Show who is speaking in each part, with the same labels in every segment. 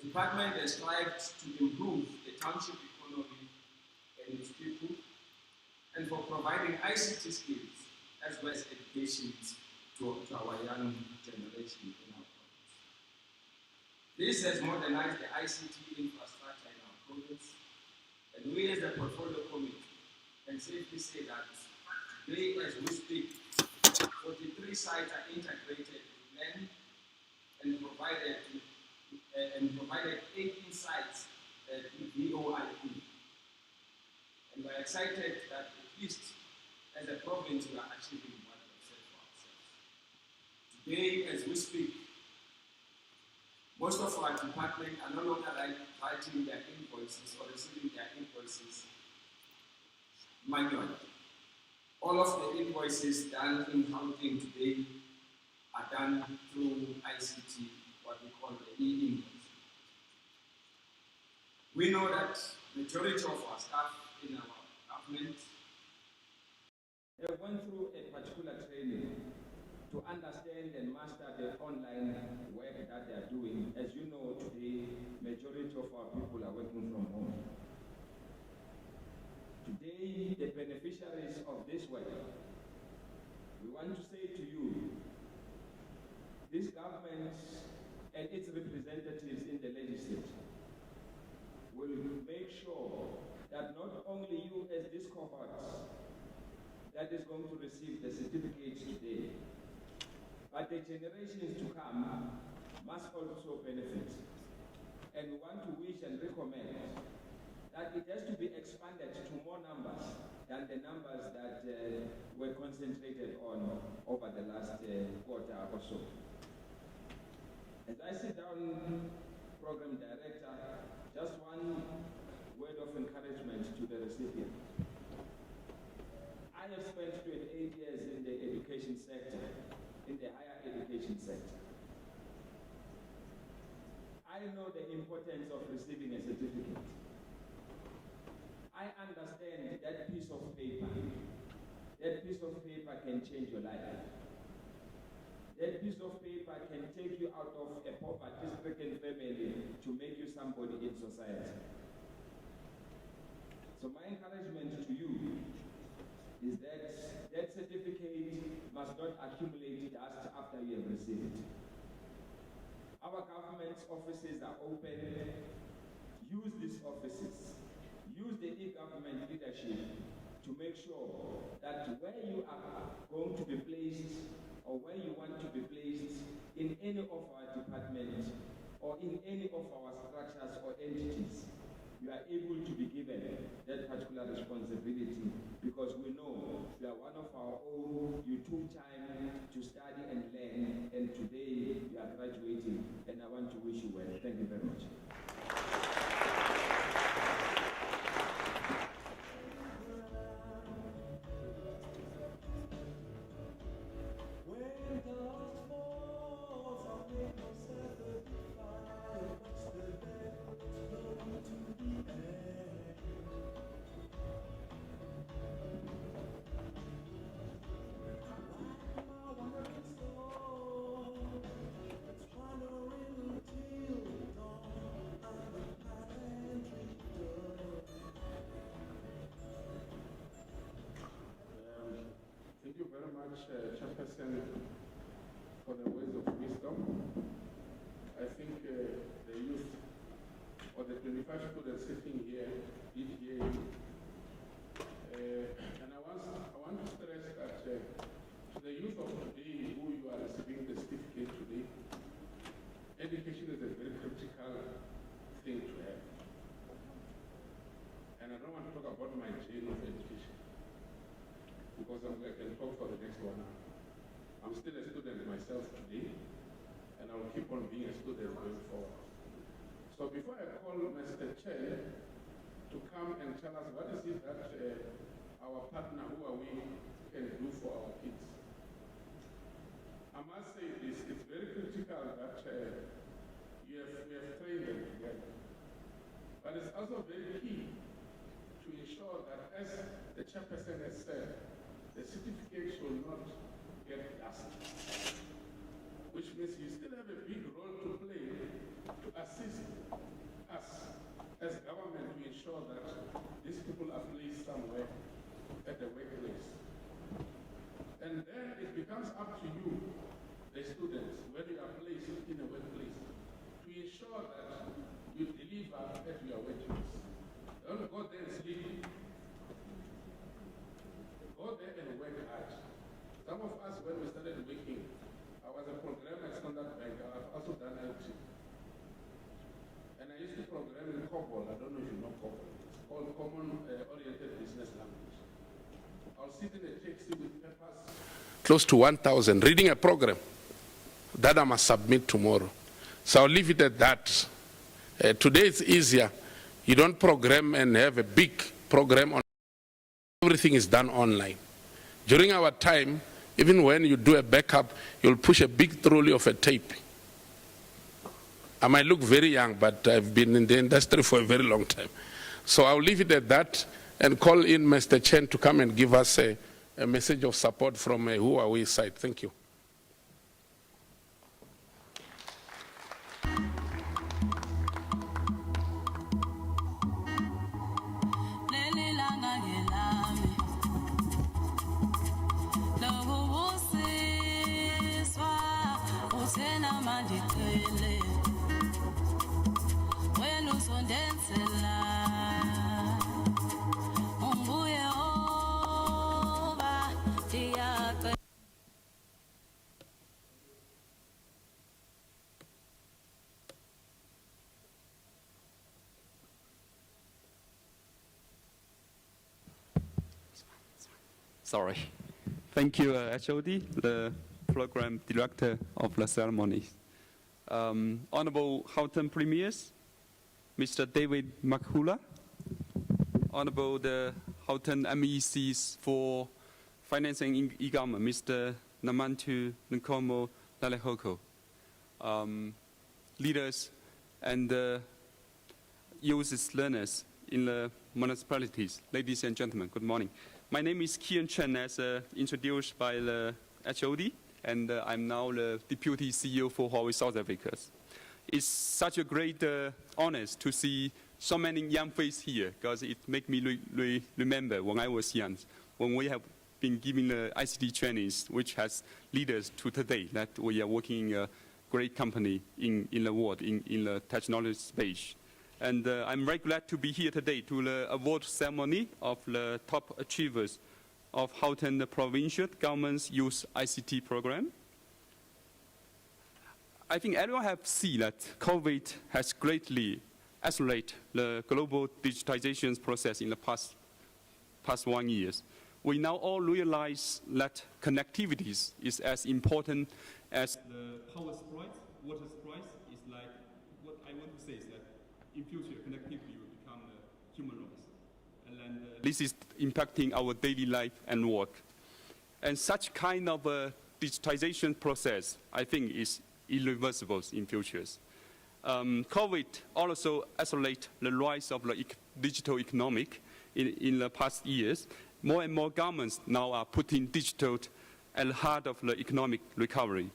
Speaker 1: department has strived to improve the township economy and its people, and for providing ICT skills as well as education to our young generation in our province. This has modernized the ICT infrastructure in our province, and we as the portfolio committee can safely say that today, as we speak, 43 sites are integrated with land and provided 18 sites with VoIP. And we're excited that at least as a province we are achieving what we have set for ourselves. Today, as we speak, most of our department are no longer writing their invoices or receiving their invoices manually. All of the invoices done in Gauteng today are done through ICT, what we call the e-invoice. We know that the majority of our staff in our government have gone through a particular training to understand and master the online work that they are doing. As you know, today, majority of our people are working from home. Today, the beneficiaries of this work, we want to say to you, this government and its representatives in the legislature will make sure that not only you as this cohort that is going to receive the certificates today, but the generations to come must also benefit. And we want to wish and recommend that it has to be expanded to more numbers than the numbers that were concentrated on over the last quarter or so. As I sit down, Program Director, just one word of encouragement to the recipient. I have spent 28 years in the education sector, in the higher education sector. I know the importance of receiving a certificate. I understand that piece of paper. That piece of paper can change your life. That piece of paper can take you out of a poverty-stricken family to make you somebody in society. So my encouragement to you is that that certificate must not accumulate dust after you have received it. Our government's offices are open. Use these offices. Use the e-government leadership to make sure that where you are going to be placed or where you want to be placed in any of our departments or in any of our structures or entities, you are able to be given that particular responsibility, because we know you are one of our own, you took time to study and learn, and today you are graduating, and I want to wish you well. Thank you very much.
Speaker 2: Chairperson, for the words of wisdom. I think the youth or the 25 students sitting here did hear you. And I want to stress that to the youth of today who you are receiving the certificate today, education is a very critical thing to have. And I don't want to talk about my journey of education, because I can talk for the next 1 hour. I'm still a student myself today, and I'll keep on being a student going forward. So before I call Mr. Chair to come and tell us what is it that our partner, who are we, can do for our kids, I must say this, it's very critical that we have trained them together. But it's also very key to ensure that, as the chairperson has said, the certificate should not get dust, which means you still have a big role to play to assist us as government to ensure that these people are placed somewhere at the workplace. And then it becomes up to you, the students, when you are placed in a workplace, to ensure that you deliver at your workplace. Don't go there and sleep. Go there and work hard. Some of us, when we started working, I was a programmer at Standard Bank. I've also done IT. And I used to program in COBOL. I don't know if you know COBOL. It's called Common Oriented Business Language. I'll sit in a taxi with papers close to 1,000, reading a program that I must submit tomorrow. So I'll leave it at that. Today it's easier. You don't program and have a big program on. Everything is done online. During our time, even when you do a backup, you'll push a big trolley of a tape. I might look very young, but I've been in the industry for a very long time. So I'll leave it at that and call in Mr. Chen to come and give us a message of support from a Huawei side. Thank you.
Speaker 3: Sorry. Thank you, HOD, the program director of the ceremony. Honorable Gauteng Premiers, Mr. David Makhula, Honorable the Gauteng MECs for Finance and E-Government, Mr. Namantu Nkomo Lalehoko, leaders and youth learners in the municipalities, ladies and gentlemen, good morning. My name is Kian Chen, as introduced by the HOD, and I'm now the Deputy CEO for Huawei South Africa. It's such a great honor to see so many young faces here, because it makes me remember when I was young, when we have been giving the ICT trainings, which has led us to today, that we are working in a great company in the world, in the technology space. And I'm very glad to be here today to the award ceremony of the top achievers of Gauteng Provincial Government's Youth ICT program. I think everyone has seen that COVID has greatly accelerated the global digitization process in the past 1 year. We now all realize that connectivity is as important as the power supply, water supply. Is like what I want to say is that in future, connectivity will become a human right. And then, this is impacting our daily life and work. And such kind of a digitization process, I think, is irreversible in futures. COVID also accelerated the rise of the digital economic in the past years. More and more governments now are putting digital at the heart of the economic recovery.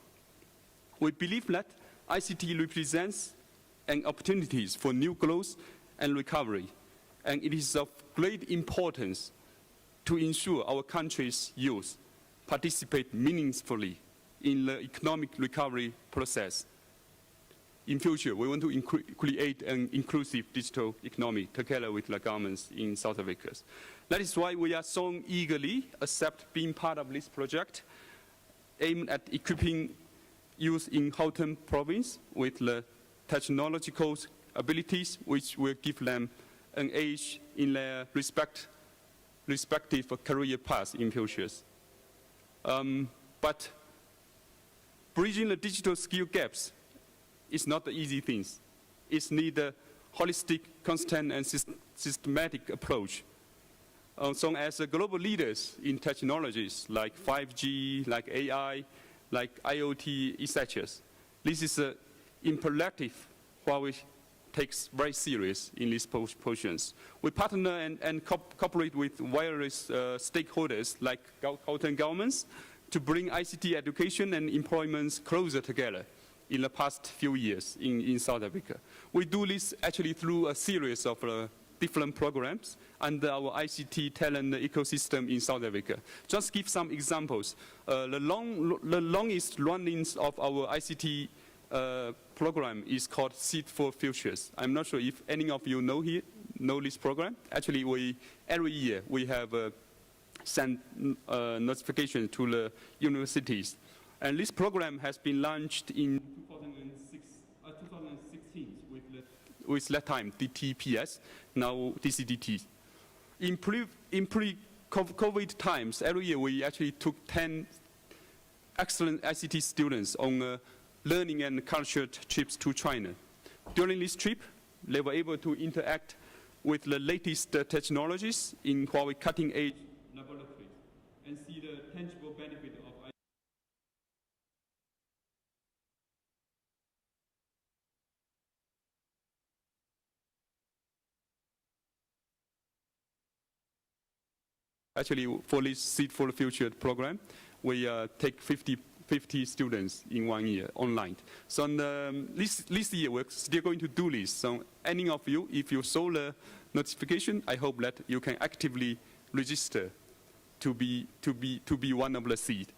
Speaker 3: We believe that ICT represents an opportunities for new growth and recovery, and it is of great importance to ensure our country's youth participate meaningfully in the economic recovery process. In future, we want to create an inclusive digital economy together with the governments in South Africa. That is why we are so eagerly accept being part of this project aimed at equipping youth in Gauteng province with the technological abilities which will give them an edge in their respective career paths in futures. But bridging the digital skill gaps is not the easy thing. It needs a holistic, constant, and systematic approach. So as global leaders in technologies like 5G, like AI, like IoT, etc., this is an imperative Huawei takes very serious in these portions. We partner and cooperate with various stakeholders like Gauteng governments to bring ICT education and employment closer together in the past few years in South Africa. We do this actually through a series of different programs under our ICT talent ecosystem in South Africa. Just give some examples. The longest runnings of our ICT program is called Seed for Futures. I'm not sure if any of you know this program. Actually, every year we have sent notification to the universities. And this program has been launched in 2016 with that time DTPS, now DCDT. In pre-COVID times, every year we actually took 10 excellent ICT students on learning and culture trips to China. During this trip, they were able to interact with the latest technologies in Huawei cutting-edge laboratories and see the tangible benefit of Actually, for this Seed for the Future program, we take 50 students in 1 year online. So this year, we're still going to do this. So any of you, if you saw the notification, I hope that you can actively register to be one of the seed.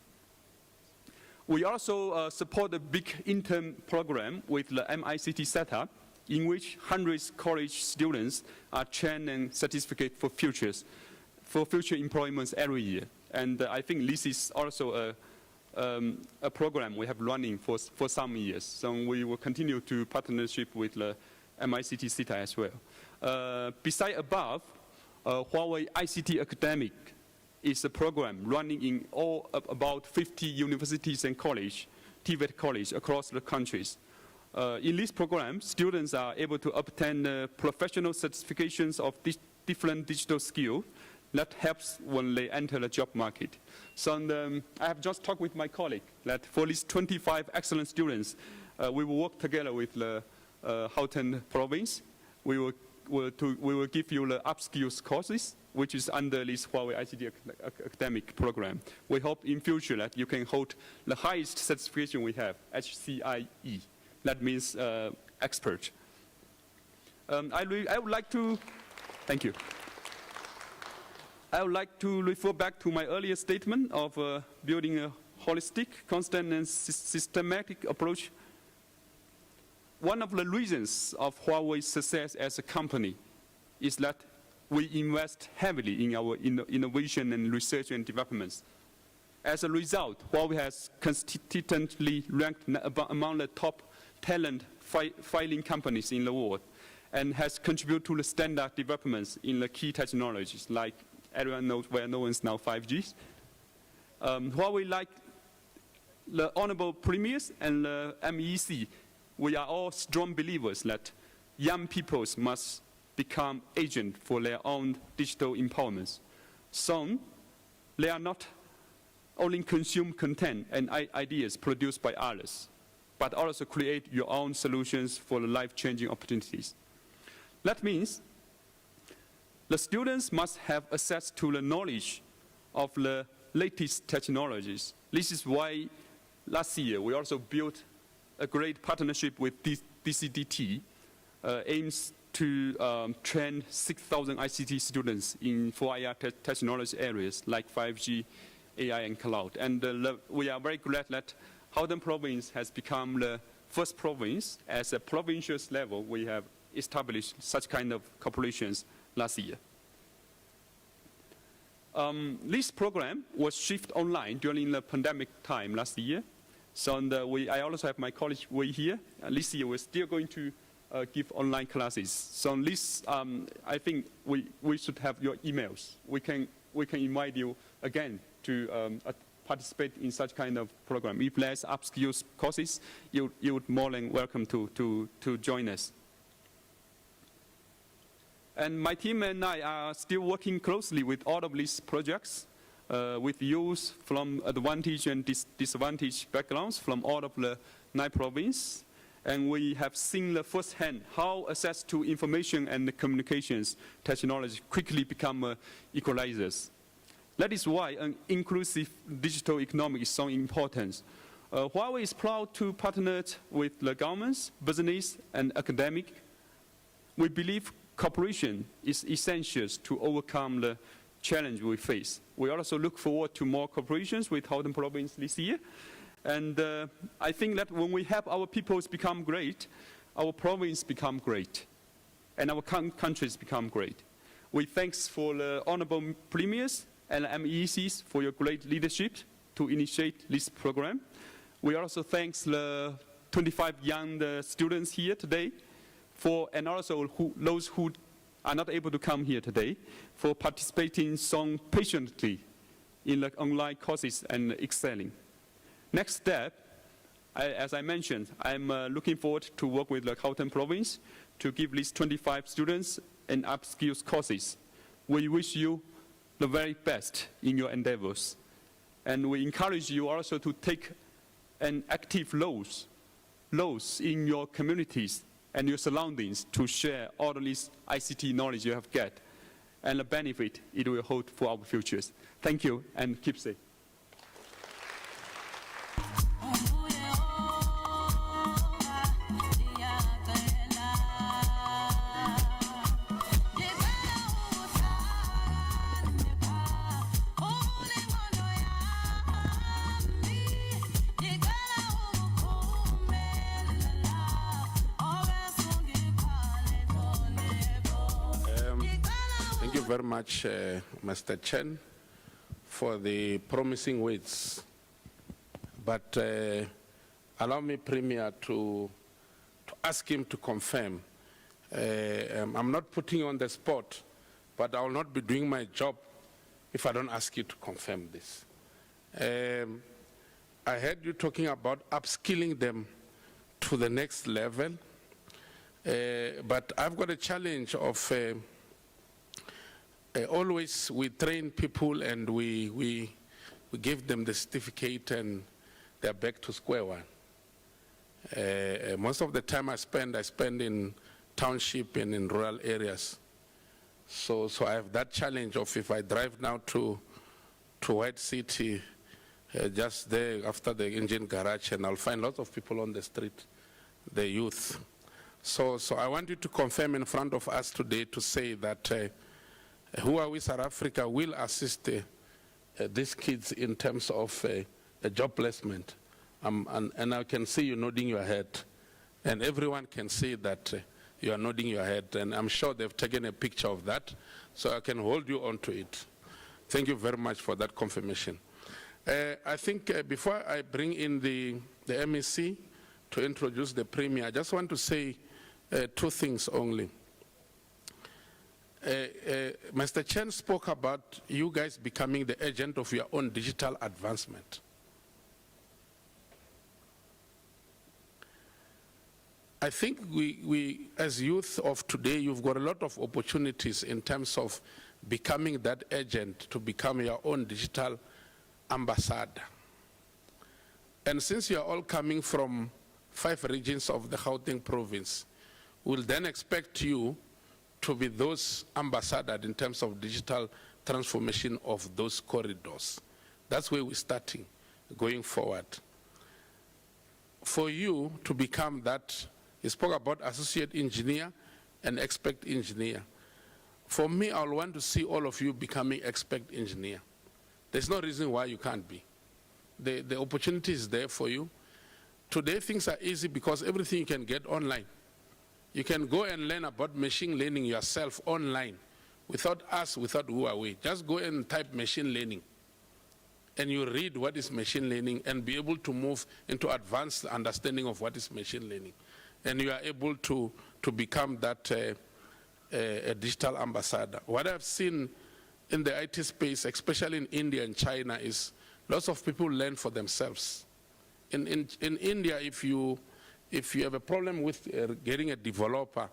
Speaker 3: We also support a big intern program with the MICT setup, in which hundreds of college students are trained and certificate for future employments every year. And I think this is also a program we have running for some years. So we will continue to partnership with the MICT CETA as well. Beside above, Huawei ICT Academic is a program running in about 50 universities and TVET college across the countries. In this program, students are able to obtain professional certifications of different digital skills that helps when they enter the job market. So I have just talked with my colleague that for these 25 excellent students, we will work together with the Gauteng Province. We will give you the upskills courses, which is under this Huawei ICT academic program. We hope in future that you can hold the highest certification we have, HCIE. That means expert. I would like to, thank you. I would like to refer back to my earlier statement of building a holistic, constant, and systematic approach. One of the reasons of Huawei's success as a company is that we invest heavily in our innovation and research and developments. As a result, Huawei has consistently ranked among the top talent filing companies in the world and has contributed to the standard developments in the key technologies like everyone knows where no one's now 5G. Huawei, like the Honorable Premiers and the MEC, we are all strong believers that young peoples must become agents for their own digital empowerments. So they are not only consume content and ideas produced by others, but also create your own solutions for the life-changing opportunities. That means the students must have access to the knowledge of the latest technologies. This is why last year we also built a great partnership with DCDT, aims to train 6,000 ICT students in 4IR technology areas like 5G, AI, and cloud. And we are very glad that Gauteng Province has become the first province at a provincial level we have established such kind of corporations last year. This program was shifted online during the pandemic time last year. So I also have my colleague Wei here. This year we're still going to give online classes. So this, I think we should have your emails. We can invite you again to participate in such kind of program. If there's upskills courses, you're more than welcome to join us. And my team and I are still working closely with all of these projects, with youth from advantaged and disadvantaged backgrounds from all of the 9 provinces. And we have seen the firsthand how access to information and communications technology quickly become equalizers. That is why an inclusive digital economy is so important. Huawei is proud to partner with the governments, business, and academic. We believe cooperation is essential to overcome the challenge we face. We also look forward to more cooperations with Gauteng Province this year. And I think that when we help our peoples become great, our province become great, and our countries become great. We thanks for the honorable premiers and MECs for your great leadership to initiate this program. We also thanks the 25 young students here today and also those who are not able to come here today for participating so patiently in the online courses and excelling. Next step, as I mentioned, I'm looking forward to work with the Gauteng Province to give these 25 students an upskills courses. We wish you the very best in your endeavors. And we encourage you also to take an active roles in your communities and your surroundings to share all of this ICT knowledge you have got and the benefit it will hold for our futures. Thank you, and keep safe.
Speaker 2: Thank you very much, Mr. Chen, for the promising words. But allow me, Premier, to ask him to confirm. I'm not putting you on the spot, but I will not be doing my job if I don't ask you to confirm this. I heard you talking about upskilling them to the next level, but I've got a challenge of always we train people and we give them the certificate and they're back to square one. Most of the time I spend in township and in rural areas. So I have that challenge of if I drive now to White City, just there after the engine garage, and I'll find lots of people on the street, the youth. So I want you to confirm in front of us today to say that Huawei South Africa will assist these kids in terms of a job placement. And I can see you nodding your head. And everyone can see that you are nodding your head. And I'm sure they've taken a picture of that, so I can hold you on to it. Thank you very much for that confirmation. I think before I bring in the MEC to introduce the Premier, I just want to say two things only. Mr. Chen spoke about you guys becoming the agent of your own digital advancement. I think we as youth of today, you've got a lot of opportunities in terms of becoming that agent to become your own digital ambassador. And since you're all coming from 5 regions of the Gauteng province, we'll then expect you to be those ambassadors in terms of digital transformation of those corridors. That's where we're starting, going forward. For you to become that, he spoke about associate engineer and expert engineer. For me, I want to see all of you becoming expert engineer. There's no reason why you can't be. The opportunity is there for you. Today, things are easy because everything you can get online. You can go and learn about machine learning yourself online without us, without Huawei. Just go and type machine learning. And you read what is machine learning and be able to move into advanced understanding of what is machine learning. And you are able to become that a digital ambassador. What I've seen in the IT space, especially in India and China, is lots of people learn for themselves. In India, if you have a problem with getting a developer,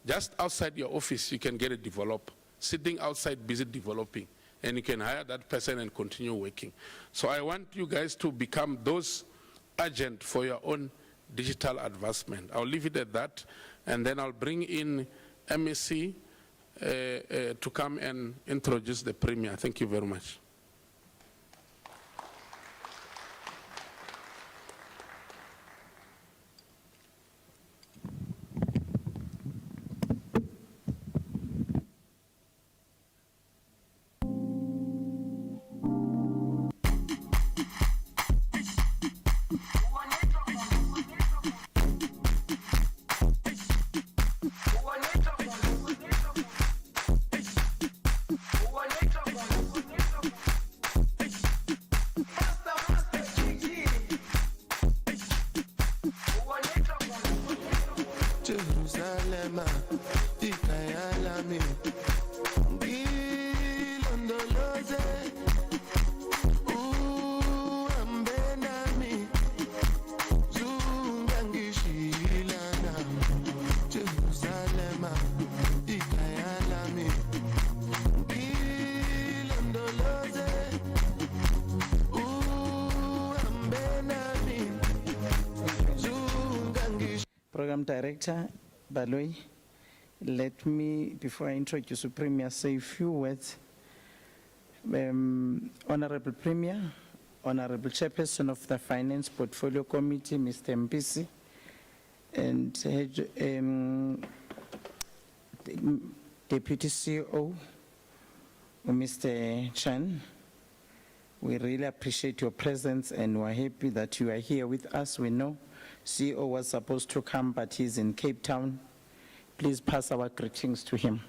Speaker 2: just outside your office, you can get a developer, sitting outside busy developing, and you can hire that person and continue working. So I want you guys to become those agents for your own digital advancement. I'll leave it at that, and then I'll bring in MEC to come and introduce the Premier. Thank you very much.
Speaker 4: Program Director, Baloyi. Let me, before I introduce the Premier, say a few words. Honorable Premier, Honorable Chairperson of the Finance Portfolio Committee, Mr. Mpisi, and Deputy CEO, Mr. Chan, we really appreciate your presence and we're happy that you are here with us. We know CEO was supposed to come, but he's in Cape Town. Please pass our greetings to him.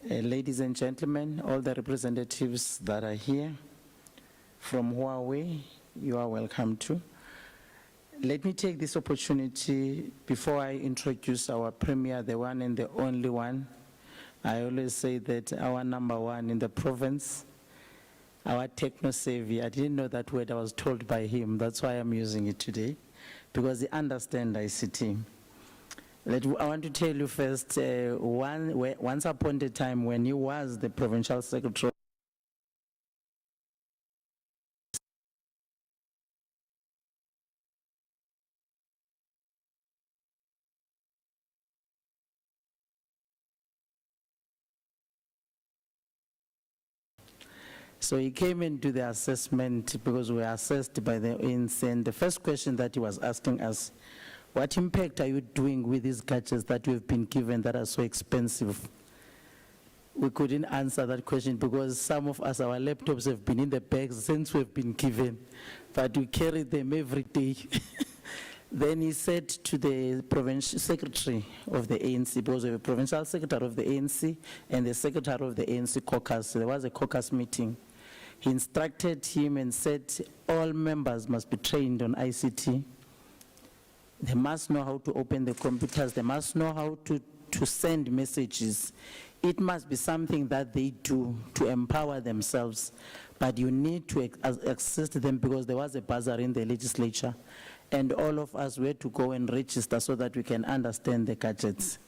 Speaker 4: Ladies and gentlemen, all the representatives that are here from Huawei, you are welcome too. Let me take this opportunity before I introduce our Premier, the one and the only one. I always say that our number one in the province, our techno-savvy, I didn't know that word, I was told by him. That's why I'm using it today, because he understands ICT. I want to tell you first, once upon a time when he was the Provincial Secretary, so he came into the assessment because we were assessed by the ANC, and the first question that he was asking us, what impact are you doing with these gadgets that we've been given that are so expensive? We couldn't answer that question because some of us, our laptops have been in the bags since we've been given, but we carry them every day. Then he said to the provincial secretary of the ANC, because we have a provincial secretary of the ANC and the secretary of the ANC caucus, there was a caucus meeting. He instructed him and said all members must be trained on ICT. They must know how to open the computers. They must know how to send messages. It must be something that they do to empower themselves. But you need to assist them because there was a buzzer in the legislature. And all of us were to go and register so that we can understand the gadgets.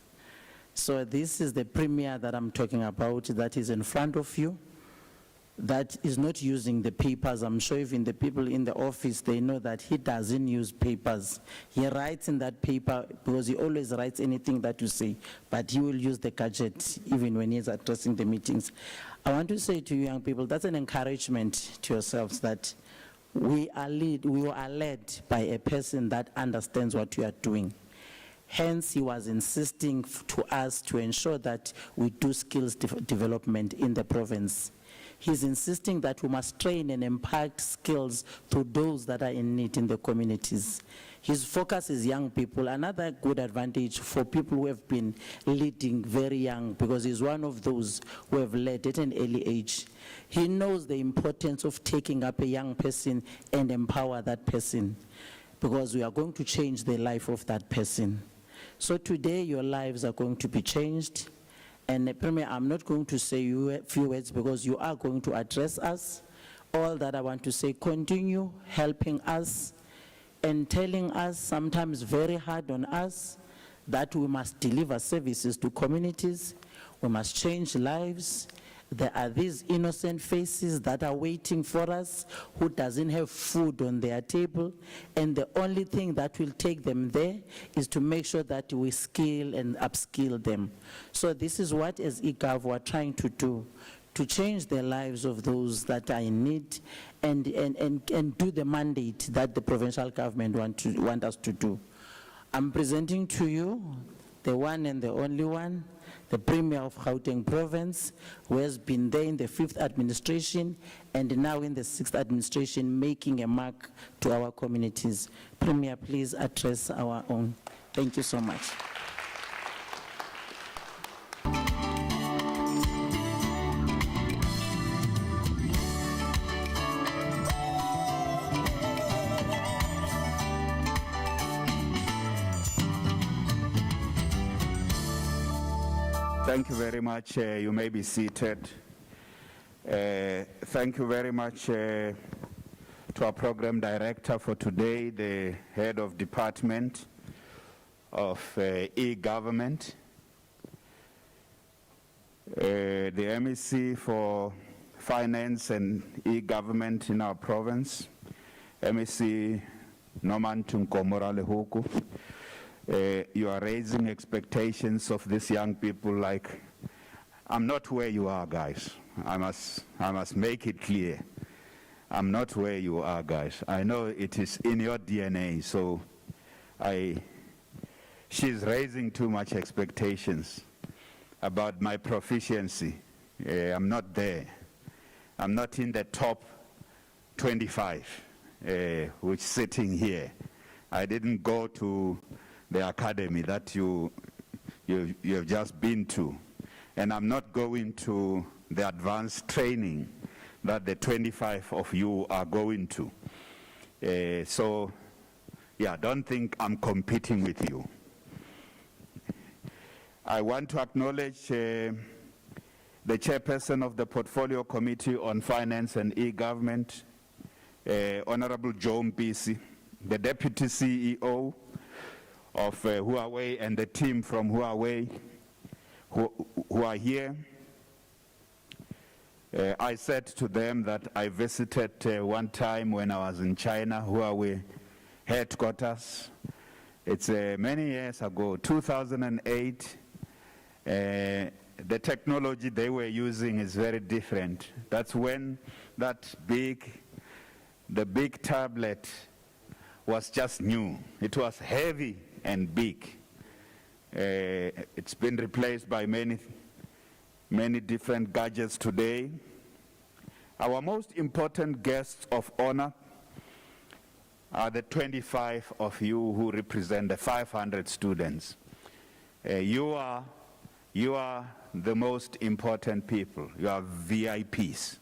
Speaker 4: So this is the Premier that I'm talking about that is in front of you. That is not using the papers. I'm sure even the people in the office, they know that he doesn't use papers. He writes in that paper because he always writes anything that you say, but he will use the gadget even when he's addressing the meetings. I want to say to you young people, that's an encouragement to yourselves that we are led by a person that understands what you are doing. Hence, he was insisting to us to ensure that we do skills development in the province. He's insisting that we must train and impart skills to those that are in need in the communities. His focus is young people. Another good advantage for people who have been leading very young, because he's one of those who have led at an early age. He knows the importance of taking up a young person and empower that person, because we are going to change the life of that person. So today, your lives are going to be changed. And Premier, I'm not going to say you a few words because you are going to address us. All that I want to say, continue helping us and telling us, sometimes very hard on us, that we must deliver services to communities, we must change lives. There are these innocent faces that are waiting for us who doesn't have food on their table, and the only thing that will take them there is to make sure that we skill and upskill them. So this is what as eGov we're trying to do, to change the lives of those that are in need and do the mandate that the provincial government want us to do. I'm presenting to you the one and the only one, the Premier of Gauteng Province, who has been there in the 5th administration and now in the 6th administration, making a mark to our communities. Premier, please address our own. Thank you so much.
Speaker 5: Thank you very much. You may be seated. Thank you very much to our program director for today, the head of department of e-government, the MEC for finance and e-government in our province, MEC Norman Tunkomora Lehuku, You are raising expectations of these young people like, I'm not where you are, guys. I must make it clear. I'm not where you are, guys. I know it is in your DNA, so she's raising too much expectations about my proficiency. I'm not there. I'm not in the top 25, which sitting here. I didn't go to the academy that you have just been to. And I'm not going to the advanced training that the 25 of you are going to. So, yeah, don't think I'm competing with you. I want to acknowledge the chairperson of the Portfolio Committee on Finance and E-Government, Honorable Joe Mpisi, the Deputy CEO of Huawei and the team from Huawei who are here. I said to them that I visited one time when I was in China, Huawei headquarters. It's many years ago, 2008. The technology they were using is very different. That's when the big tablet was just new. It was heavy and big. It's been replaced by many different gadgets today. Our most important guests of honor are the 25 of you who represent the 500 students. You are the most important people. You are VIPs.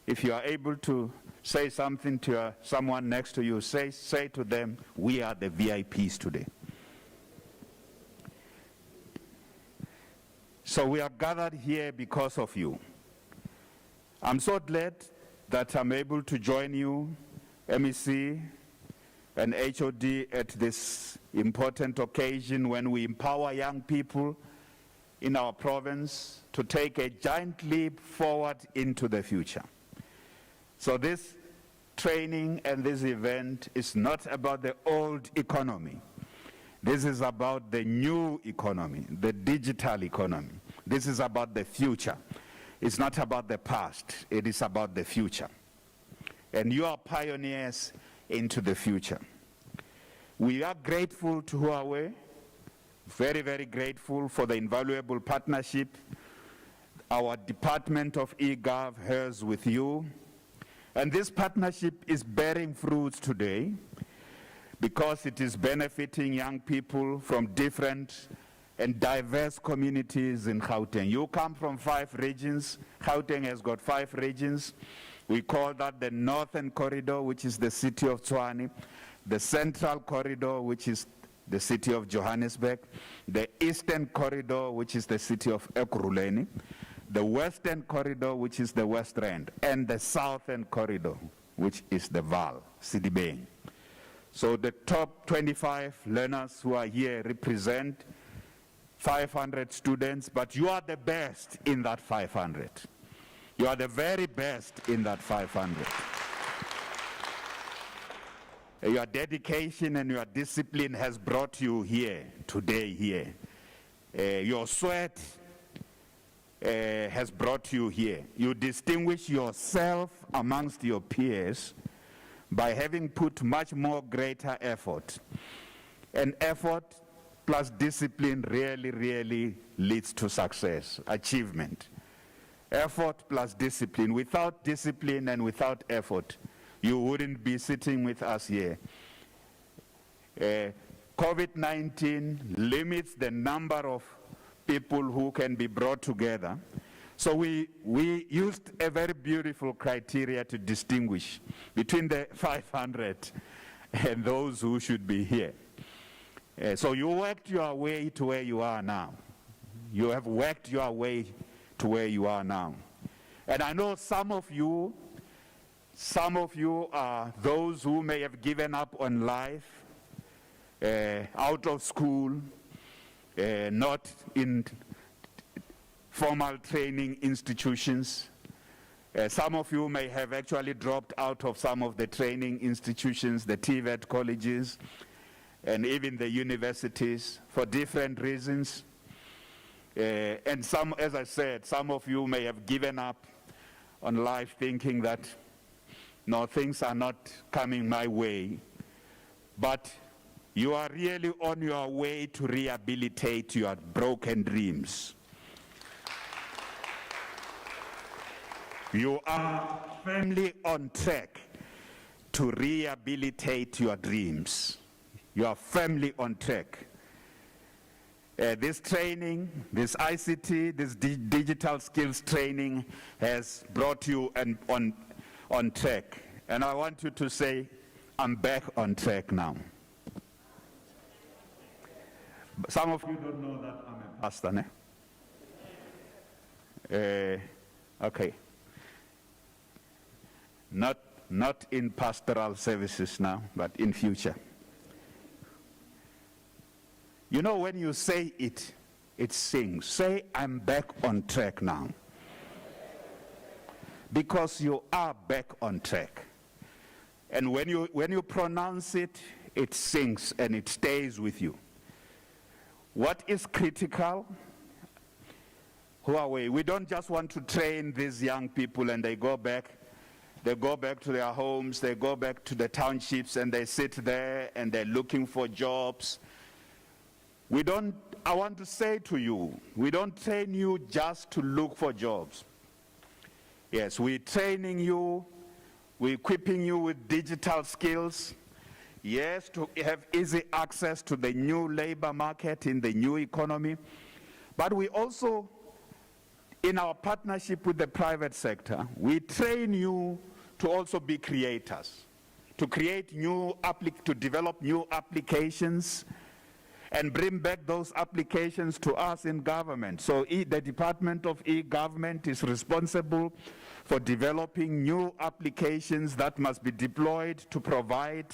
Speaker 5: If you are able to say something to someone next to you, say to them, we are the VIPs today. So we are gathered here because of you. I'm so glad that I'm able to join you, MEC and HOD, at this important occasion when we empower young people in our province to take a giant leap forward into the future. So this training and this event is not about the old economy. This is about the new economy, the digital economy. This is about the future. It's not about the past. It is about the future. And you are pioneers into the future. We are grateful to Huawei, very, very grateful for the invaluable partnership our Department of eGov has with you. And this partnership is bearing fruits today because it is benefiting young people from different and diverse communities in Gauteng. You come from 5 regions. Gauteng has got 5 regions. We call that the Northern Corridor, which is the city of Tshwane, the Central Corridor, which is the city of Johannesburg, the Eastern Corridor, which is the city of Ekurhuleni, the Western Corridor, which is the West Rand, and the Southern Corridor, which is the Vaal, Sidibeng. So the top 25 learners who are here represent 500 students, but you are the best in that 500. You are the very best in that 500. Your dedication and your discipline has brought you here, today here. Your sweat has brought you here. You distinguish yourself amongst your peers by having put much more greater effort. And effort plus discipline really, really leads to success, achievement. Effort plus discipline. Without discipline and without effort, you wouldn't be sitting with us here. COVID-19 limits the number of people who can be brought together. So we used a very beautiful criteria to distinguish between the 500 and those who should be here. So you worked your way to where you are now. You have worked your way to where you are now. And I know some of you are those who may have given up on life, out of school, not in formal training institutions. Some of you may have actually dropped out of some of the training institutions, the TVET colleges. and even the universities for different reasons. And some, as I said, some of you may have given up on life thinking that, no, things are not coming my way. But you are really on your way to rehabilitate your broken dreams. You are firmly on track to rehabilitate your dreams. You are firmly on track. This training, this ICT, this digital skills training has brought you on track. And I want you to say, I'm back on track now. Some of you don't know that I'm a pastor, ne? Okay. Not in pastoral services now, but in future. You know, when you say it, it sings. Say, I'm back on track now. Because you are back on track. And when you pronounce it, it sings and it stays with you. What is critical? Huawei, we don't just want to train these young people and they go back to their homes, they go back to the townships and they sit there and they're looking for jobs. I want to say to you, we don't train you just to look for jobs. Yes, we're training you, we're equipping you with digital skills. Yes, to have easy access to the new labor market in the new economy. But we also, in our partnership with the private sector, we train you to also be creators, to create to develop new applications and bring back those applications to us in government. So the Department of E-Government is responsible for developing new applications that must be deployed to provide.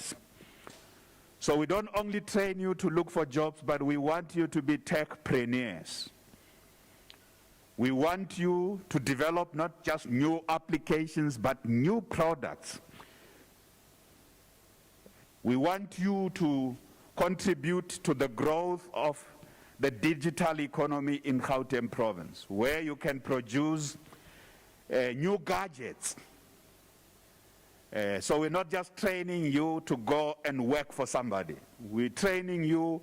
Speaker 5: So we don't only train you to look for jobs, but we want you to be techpreneurs. We want you to develop not just new applications, but new products. We want you to contribute to the growth of the digital economy in Gauteng Province, where you can produce new gadgets. So we're not just training you to go and work for somebody. We're training you,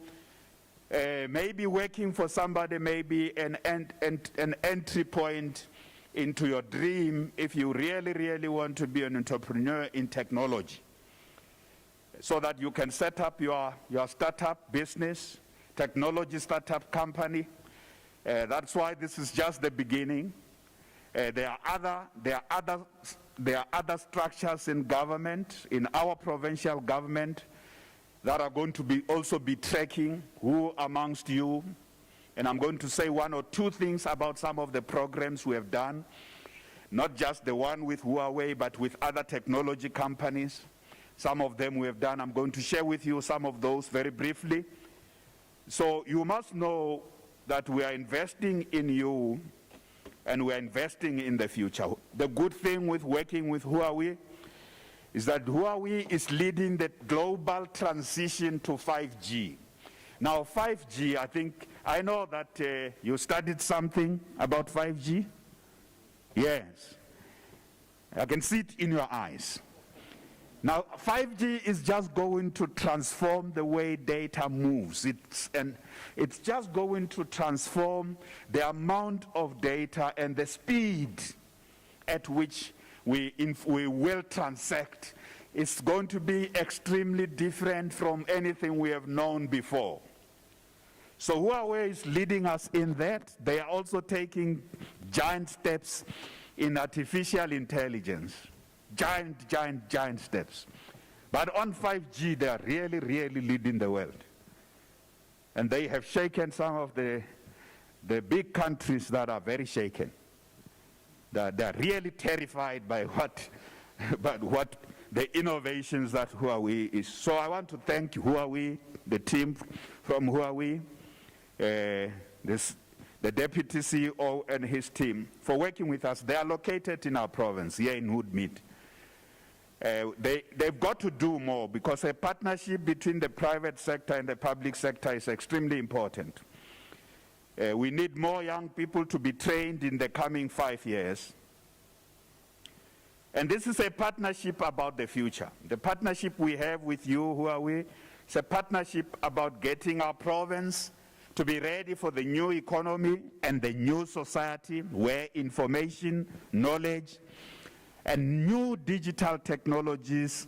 Speaker 5: maybe working for somebody, maybe an entry point into your dream if you really, really want to be an entrepreneur in technology, so that you can set up your startup business, technology startup company. That's why this is just the beginning. There are other structures in government, in our provincial government, that are going to also be tracking who amongst you. And I'm going to say one or two things about some of the programs we have done, not just the one with Huawei, but with other technology companies. Some of them we have done. I'm going to share with you some of those very briefly. So you must know that we are investing in you and we are investing in the future. The good thing with working with Huawei is that Huawei is leading the global transition to 5G. Now 5G, I know that you studied something about 5G. Yes. I can see it in your eyes. Now 5G is just going to transform the way data moves. It's just going to transform the amount of data and the speed at which we will transact. It's going to be extremely different from anything we have known before. So Huawei is leading us in that. They are also taking giant steps in artificial intelligence. Giant steps. But on 5G, they are really, really leading the world. And they have shaken some of the big countries that are very shaken. They're really terrified by what the innovations that Huawei is. So I want to thank Huawei, the team from Huawei, the Deputy CEO and his team for working with us. They are located in our province, here in Woodmead. they've got to do more, because a partnership between the private sector and the public sector is extremely important. We need more young people to be trained in the coming 5 years. And this is a partnership about the future. The partnership we have with you, who are we? It's a partnership about getting our province to be ready for the new economy and the new society, where information, knowledge, and new digital technologies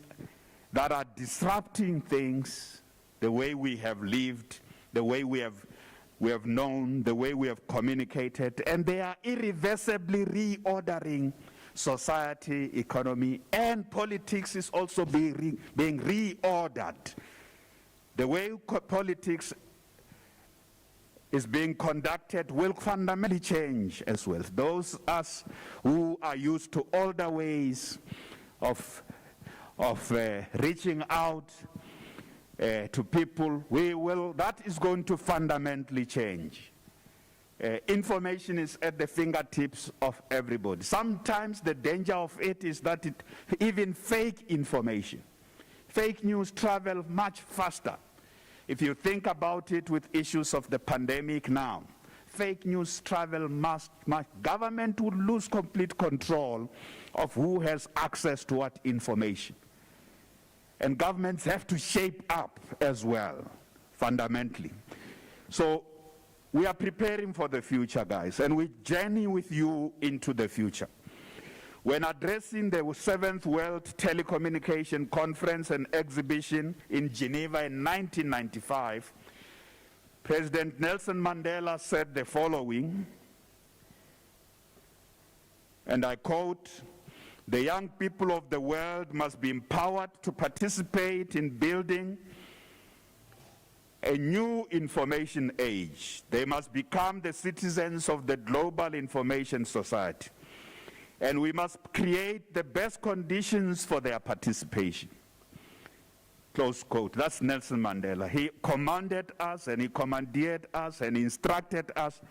Speaker 5: that are disrupting things, the way we have lived, the way we have known, the way we have communicated, and they are irreversibly reordering society, economy, and politics is also being reordered. The way politics is being conducted will fundamentally change as well. Those us who are used to older ways of reaching out to people, that is going to fundamentally change. Information is at the fingertips of everybody. Sometimes the danger of it is that even fake information, fake news travel much faster. If you think about it with issues of the pandemic now, fake news travel much. Government would lose complete control of who has access to what information. And governments have to shape up as well, fundamentally. So we are preparing for the future, guys, and we journey with you into the future. When addressing the 7th World Telecommunication Conference and Exhibition in Geneva in 1995, President Nelson Mandela said the following, and I quote, "The young people of the world must be empowered to participate in building a new information age. They must become the citizens of the global information society. And we must create the best conditions for their participation." Close quote. That's Nelson Mandela. He commanded us and he commandeered us and instructed us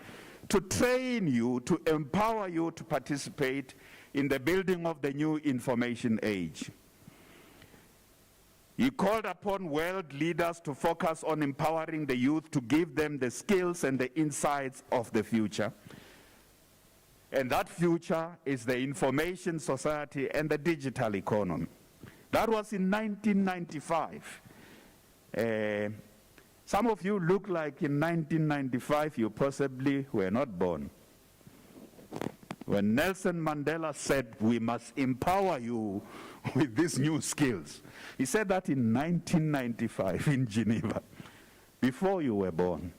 Speaker 5: to train you, to empower you to participate in the building of the new information age. He called upon world leaders to focus on empowering the youth, to give them the skills and the insights of the future. And that future is the information society and the digital economy. That was in 1995. Some of you look like in 1995 you possibly were not born. When Nelson Mandela said we must empower you with these new skills, he said that in 1995 in Geneva, before you were born.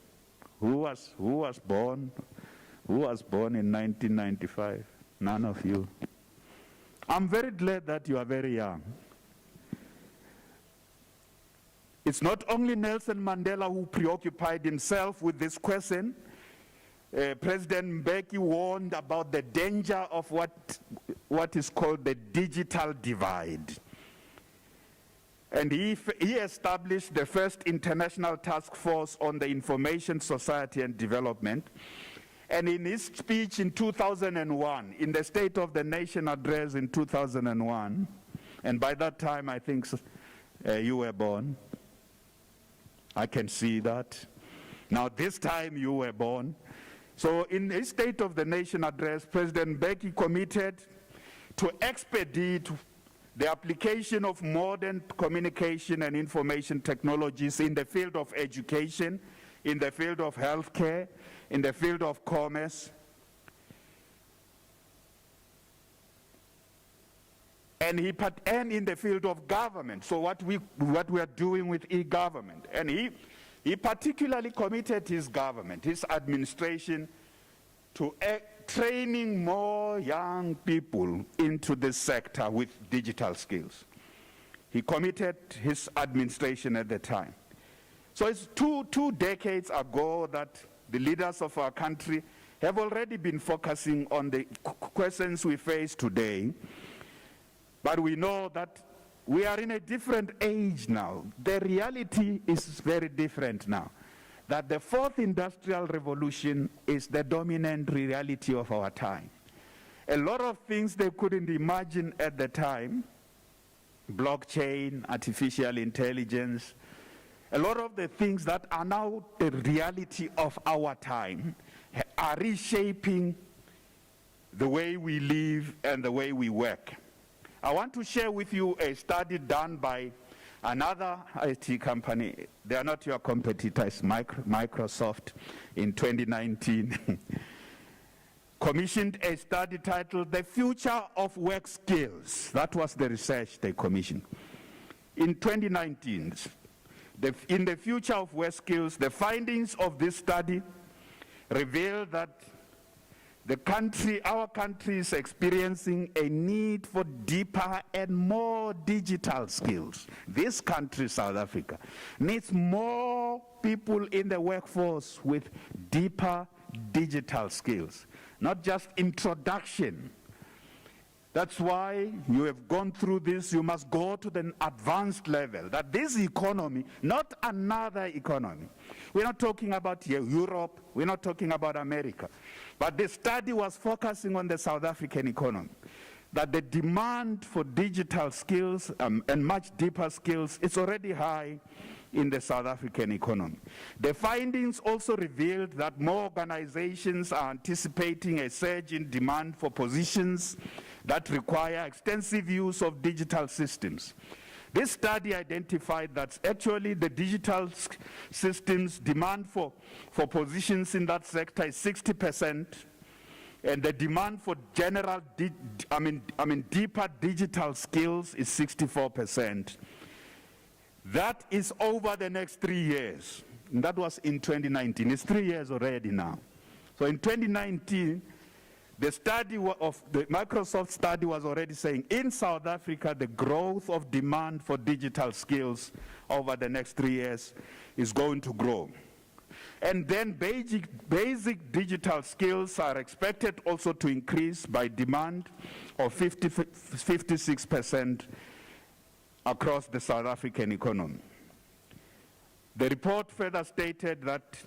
Speaker 5: Who was born? Who was born in 1995? None of you. I'm very glad that you are very young. It's not only Nelson Mandela who preoccupied himself with this question. President Mbeki warned about the danger of what is called the digital divide. And he established the first international task force on the information society and development. And in his speech in 2001, in the State of the Nation address in 2001, and by that time I think you were born, I can see that. Now this time you were born. So in his State of the Nation address, President Mbeki committed to expedite the application of modern communication and information technologies in the field of education, in the field of healthcare, in the field of commerce, and in the field of government. So what we are doing with e-government. And he particularly committed his government, his administration, to training more young people into this sector with digital skills. He committed his administration at the time. So it's two decades ago that the leaders of our country have already been focusing on the questions we face today. But we know that we are in a different age now. The reality is very different now. That the fourth industrial revolution is the dominant reality of our time. A lot of things they couldn't imagine at the time blockchain, artificial intelligence, a lot of the things that are now the reality of our time are reshaping the way we live and the way we work. I want to share with you a study done by another IT company. They are not your competitors, Microsoft, in 2019. Commissioned a study titled The Future of Work Skills. That was the research they commissioned. In 2019, in the future of work skills, the findings of this study revealed that our country is experiencing a need for deeper and more digital skills. This country, South Africa, needs more people in the workforce with deeper digital skills, not just introduction. That's why you have gone through this. You must go to the advanced level, that this economy, not another economy. We're not talking about Europe, we're not talking about America. But the study was focusing on the South African economy, that the demand for digital skills and much deeper skills is already high in the South African economy. The findings also revealed that more organizations are anticipating a surge in demand for positions that require extensive use of digital systems. This study identified that actually the digital systems demand for positions in that sector is 60%, and the demand for general, deeper digital skills is 64%. That is over the next 3 years. And that was in 2019. It's 3 years already now. So in 2019, the study of the Microsoft study was already saying in South Africa, the growth of demand for digital skills over the next 3 years is going to grow. And then basic digital skills are expected also to increase by demand of 56% across the South African economy. The report further stated that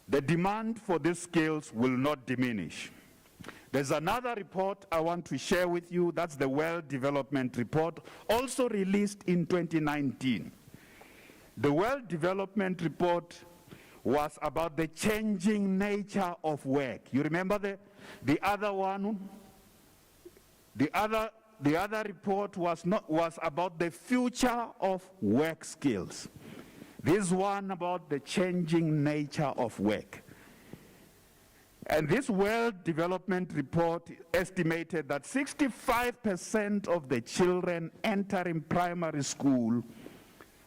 Speaker 5: the demand for these skills will not diminish. There's another report I want to share with you. That's the World Development Report, also released in 2019. The World Development Report was about the changing nature of work. You remember the other one? The other report was about the future of work skills. This one about the changing nature of work. And this World Development Report estimated that 65% of the children entering primary school,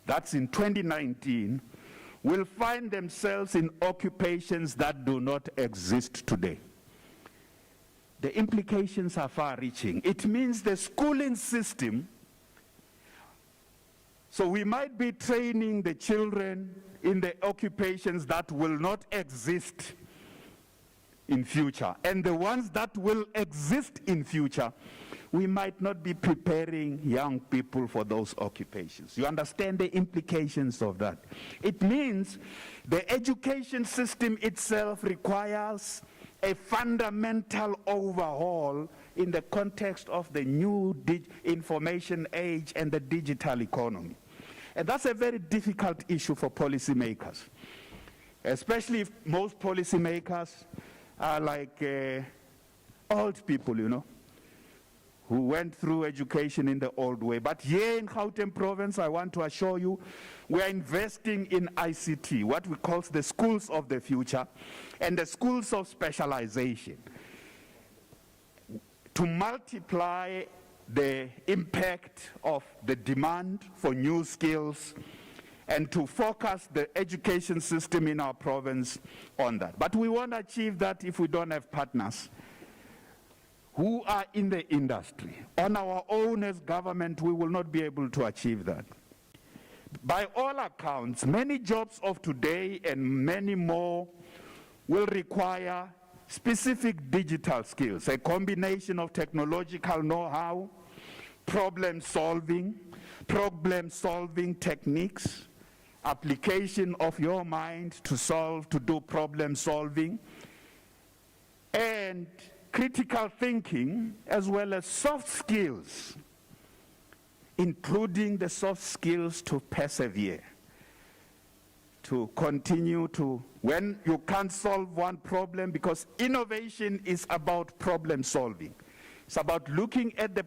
Speaker 5: that's in 2019, will find themselves in occupations that do not exist today. The implications are far-reaching. It means the schooling system, so we might be training the children in the occupations that will not exist in future. And the ones that will exist in future, we might not be preparing young people for those occupations. You understand the implications of that? It means the education system itself requires a fundamental overhaul in the context of the new information age and the digital economy. And that's a very difficult issue for policymakers, especially if most policymakers are like old people, you know, who went through education in the old way. But here in Gauteng Province, I want to assure you, we are investing in ICT, what we call the schools of the future, and the schools of specialization, to multiply the impact of the demand for new skills and to focus the education system in our province on that. But we won't achieve that if we don't have partners who are in the industry. On our own as government, we will not be able to achieve that. By all accounts, many jobs of today and many more will require specific digital skills, a combination of technological know-how, problem-solving techniques, application of your mind to do problem-solving, and critical thinking as well as soft skills, including the soft skills to persevere, to continue to, when you can't solve one problem, because innovation is about problem solving. It's about looking at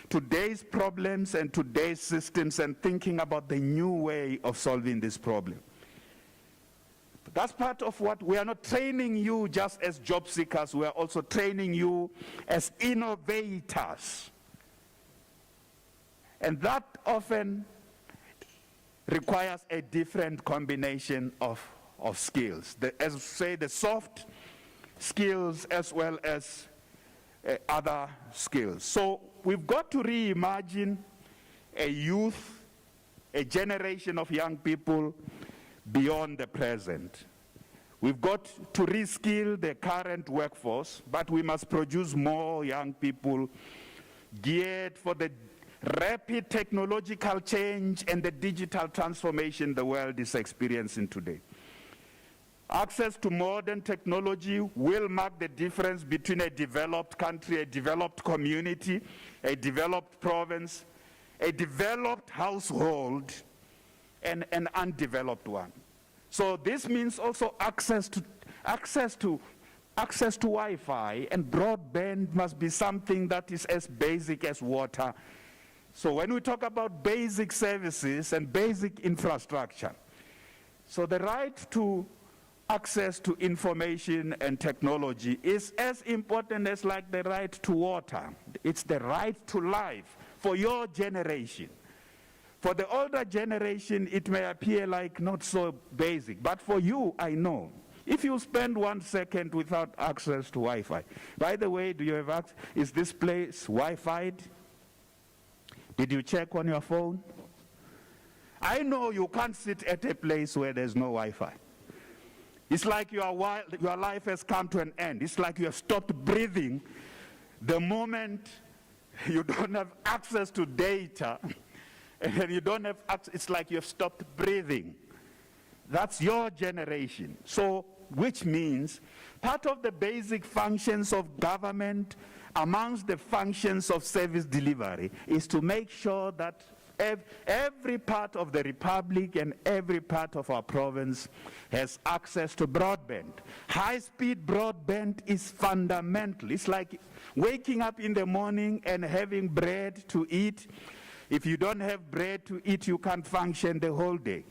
Speaker 5: today's problems and today's systems and thinking about the new way of solving this problem. That's part of what we are not training you just as job seekers, we are also training you as innovators. And that often requires a different combination of skills. As I say, the soft skills as well as other skills. So we've got to reimagine a youth, a generation of young people beyond the present. We've got to reskill the current workforce, but we must produce more young people geared for the rapid technological change and the digital transformation the world is experiencing today. Access to modern technology will mark the difference between a developed country, a developed community, a developed province, a developed household, and an undeveloped one. So this means also access to Wi-Fi, and broadband must be something that is as basic as water. So when we talk about basic services and basic infrastructure, so the right to access to information and technology is as important as like the right to water. It's the right to life for your generation. For the older generation, it may appear like not so basic, but for you, I know. If you spend 1 second without access to Wi-Fi, by the way, do you have access? Is this place Wi-Fi'd? Did you check on your phone? I know you can't sit at a place where there's no Wi-Fi. It's like your life has come to an end. It's like you have stopped breathing the moment you don't have access to data. And you don't have access, it's like you have stopped breathing. That's your generation. So, which means part of the basic functions of government amongst the functions of service delivery is to make sure that every part of the republic and every part of our province has access to broadband. High-speed broadband is fundamental. It's like waking up in the morning and having bread to eat. If you don't have bread to eat, you can't function the whole day.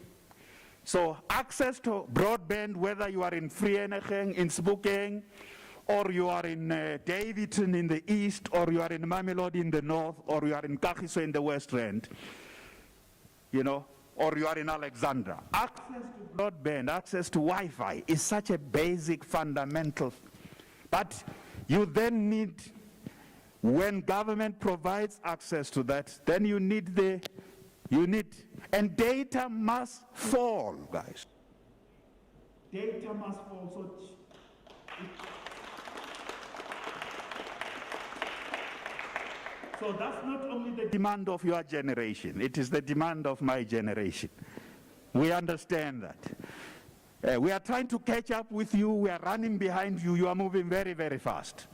Speaker 5: So access to broadband, whether you are in Vereeniging, in Sebokeng, or you are in Davidson in the east, or you are in Mamelodi in the north, or you are in Kagiso in the West Rand, you know, or you are in Alexandra. Access to broadband, access to Wi-Fi is such a basic, fundamental. But you then need, when government provides access to that, then you need and data must fall, guys. Data must fall. So that's not only the demand of your generation, it is the demand of my generation. We understand that. We are trying to catch up with you, we are running behind you, you are moving very, very fast.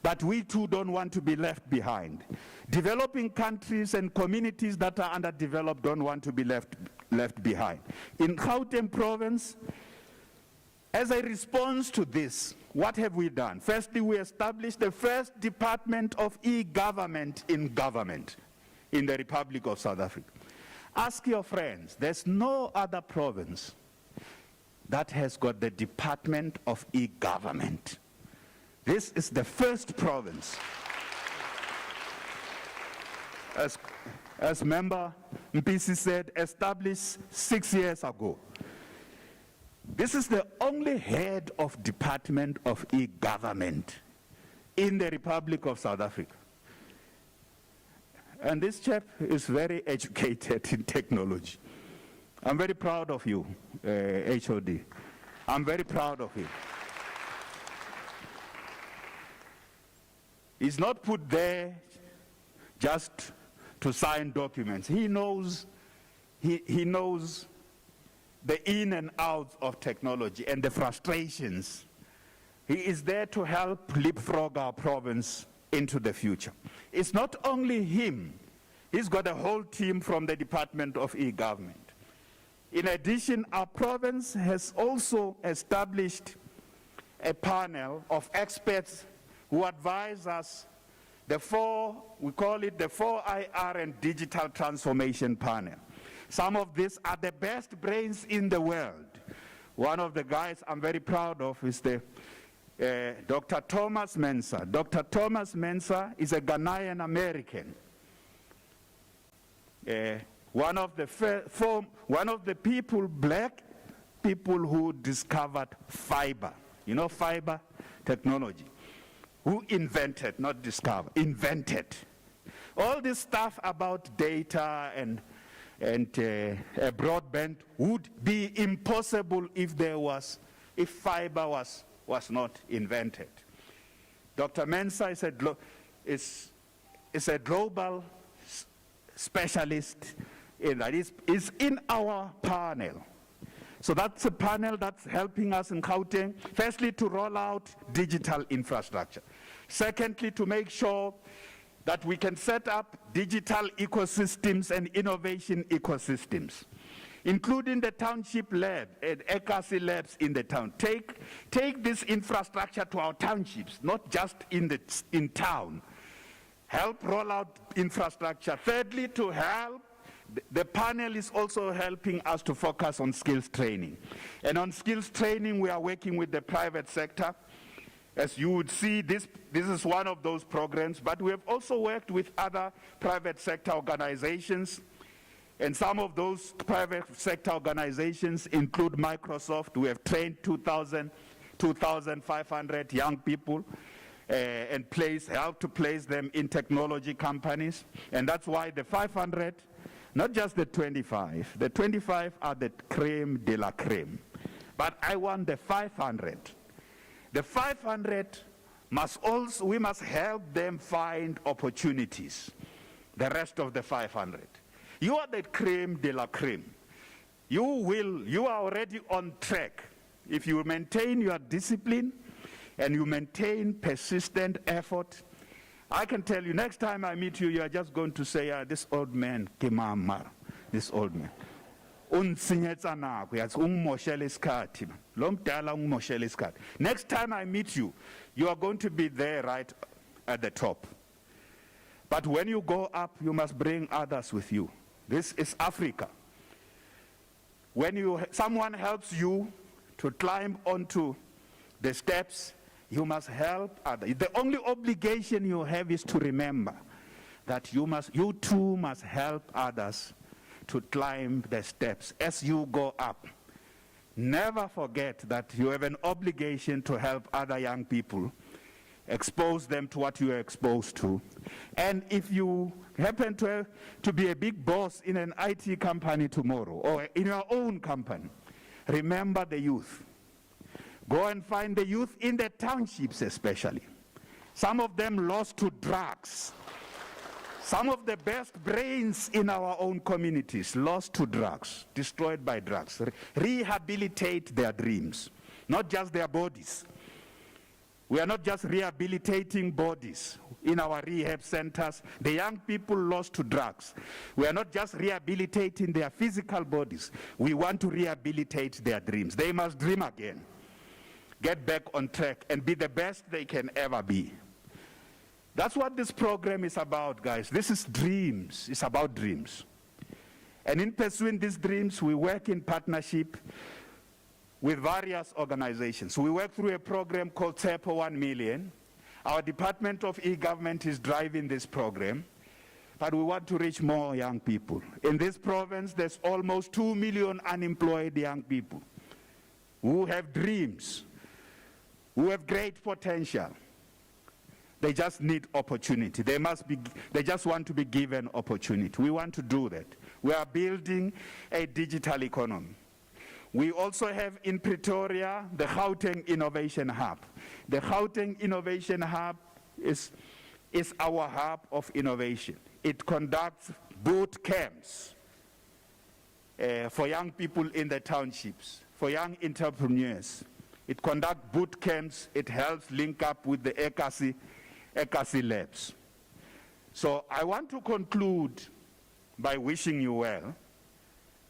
Speaker 5: But we too don't want to be left behind. Developing countries and communities that are underdeveloped don't want to be left behind. In Gauteng Province, as a response to this, what have we done? Firstly, we established the first department of e-government in government in the Republic of South Africa. Ask your friends, there's no other province that has got the department of e-government. This is the first province. As member Mpisi said, established 6 years ago. This is the only head of department of e-government in the Republic of South Africa. And this chap is very educated in technology. I'm very proud of you, HOD. I'm very proud of him. He's not put there just to sign documents. He knows the in and outs of technology and the frustrations He is there to help leapfrog our province into the future. It's not only him. He's got a whole team from the Department of E-Government. In addition, our province has also established a panel of experts who advise us, we call it the 4IR and Digital Transformation Panel. Some of these are the best brains in the world. One of the guys I'm very proud of is Dr. Thomas Mensah. Dr. Thomas Mensah is a Ghanaian American. One of the black people who discovered fiber, fiber technology, who invented, not discovered, invented. All this stuff about data and broadband would be impossible if fiber was not invented. Dr. Mensah is a global specialist that is in our panel. So that's a panel that's helping us in Gauteng, firstly to roll out digital infrastructure. Secondly, to make sure that we can set up digital ecosystems and innovation ecosystems, including the township lab and ECASI labs in the town. Take this infrastructure to our townships, not just in town. Help roll out infrastructure. Thirdly, to help, the panel is also helping us to focus on skills training. And on skills training, we are working with the private sector. As you would see, this is one of those programs, but we have also worked with other private sector organizations. And some of those private sector organizations include Microsoft. We have trained 2,500 young people and helped to place them in technology companies. And that's why the 500, not just the 25. The 25 are the creme de la creme. But I want the 500. The 500 we must help them find opportunities. The rest of the 500. You are the creme de la creme. You are already on track. If you maintain your discipline and you maintain persistent effort, I can tell you, next time I meet you, you are just going to say, this old man, this old man. Next time I meet you, you are going to be there right at the top. But when you go up, you must bring others with you. This is Africa. When someone helps you to climb onto the steps, you must help others. The only obligation you have is to remember that you too must help others to climb the steps as you go up. Never forget that you have an obligation to help other young people, expose them to what you are exposed to. And if you happen to be a big boss in an IT company tomorrow, or in your own company, remember the youth. Go and find the youth in the townships especially. Some of them lost to drugs. Some of the best brains in our own communities lost to drugs, destroyed by drugs. Rehabilitate their dreams, not just their bodies. We are not just rehabilitating bodies in our rehab centers. The young people lost to drugs. We are not just rehabilitating their physical bodies. We want to rehabilitate their dreams. They must dream again, get back on track, and be the best they can ever be. That's what this program is about, guys. This is dreams. It's about dreams. And in pursuing these dreams, we work in partnership with various organizations. We work through a program called TEPO 1 Million. Our Department of E-Government is driving this program, but we want to reach more young people. In this province, there's almost 2 million unemployed young people who have dreams, who have great potential. They just need opportunity. They just want to be given opportunity. We want to do that. We are building a digital economy. We also have in Pretoria the Gauteng Innovation Hub. The Gauteng Innovation Hub is our hub of innovation. It conducts boot camps for young people in the townships, for young entrepreneurs. it conducts boot camps, it helps link up with the ECASI labs. So I want to conclude by wishing you well,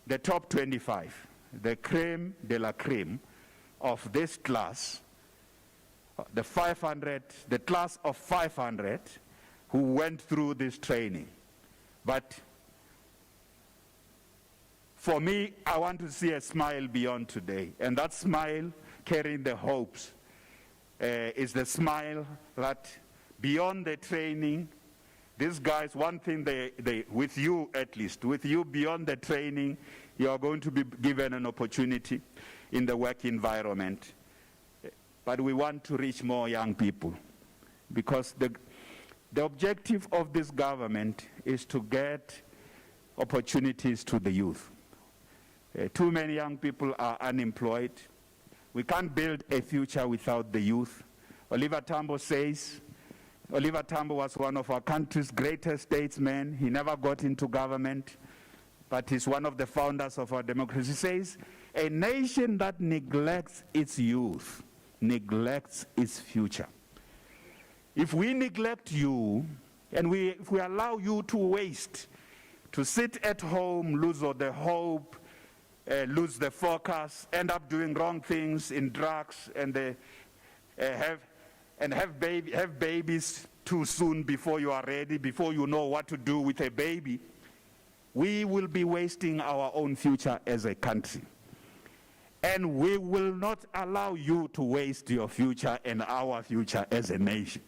Speaker 5: the top 25, the creme de la creme of this class, the class of 500 who went through this training. But for me, I want to see a smile beyond today, and that smile carrying the hopes is the smile that beyond the training, these guys, one thing with you at least, with you beyond the training, you are going to be given an opportunity in the work environment. But we want to reach more young people, because the objective of this government is to get opportunities to the youth. Too many young people are unemployed. We can't build a future without the youth. Oliver Tambo says, Oliver Tambo was one of our country's greatest statesmen. He never got into government, but he's one of the founders of our democracy. He says, a nation that neglects its youth neglects its future. If we neglect you, and if we allow you to waste, to sit at home, lose the hope, lose the focus, end up doing wrong things in drugs, and have babies too soon before you are ready, before you know what to do with a baby, we will be wasting our own future as a country. And we will not allow you to waste your future and our future as a nation.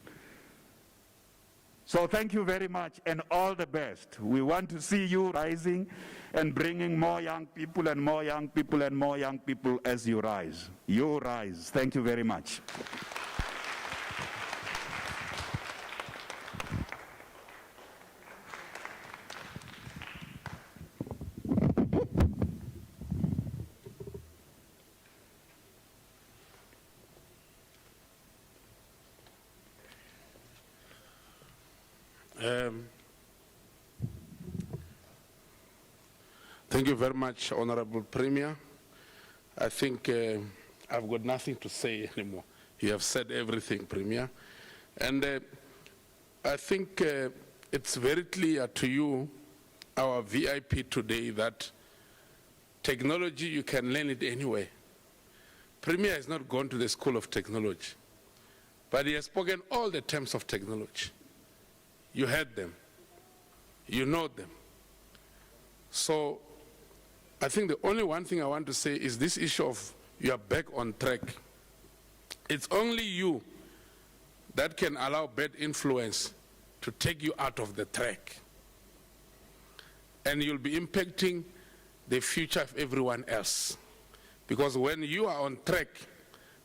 Speaker 5: So thank you very much, and all the best. We want to see you rising and bringing more young people and more young people and more young people as you rise. You rise. Thank you very much.
Speaker 2: Thank you very much, Honorable Premier. I think I've got nothing to say anymore. You have said everything, Premier. And I think it's very clear to you, our VIP today, that technology, you can learn it anywhere. Premier has not gone to the School of Technology, but he has spoken all the terms of technology. You heard them. You know them. So I think the only one thing I want to say is this issue of you are back on track. It's only you that can allow bad influence to take you out of the track. And you'll be impacting the future of everyone else. Because when you are on track,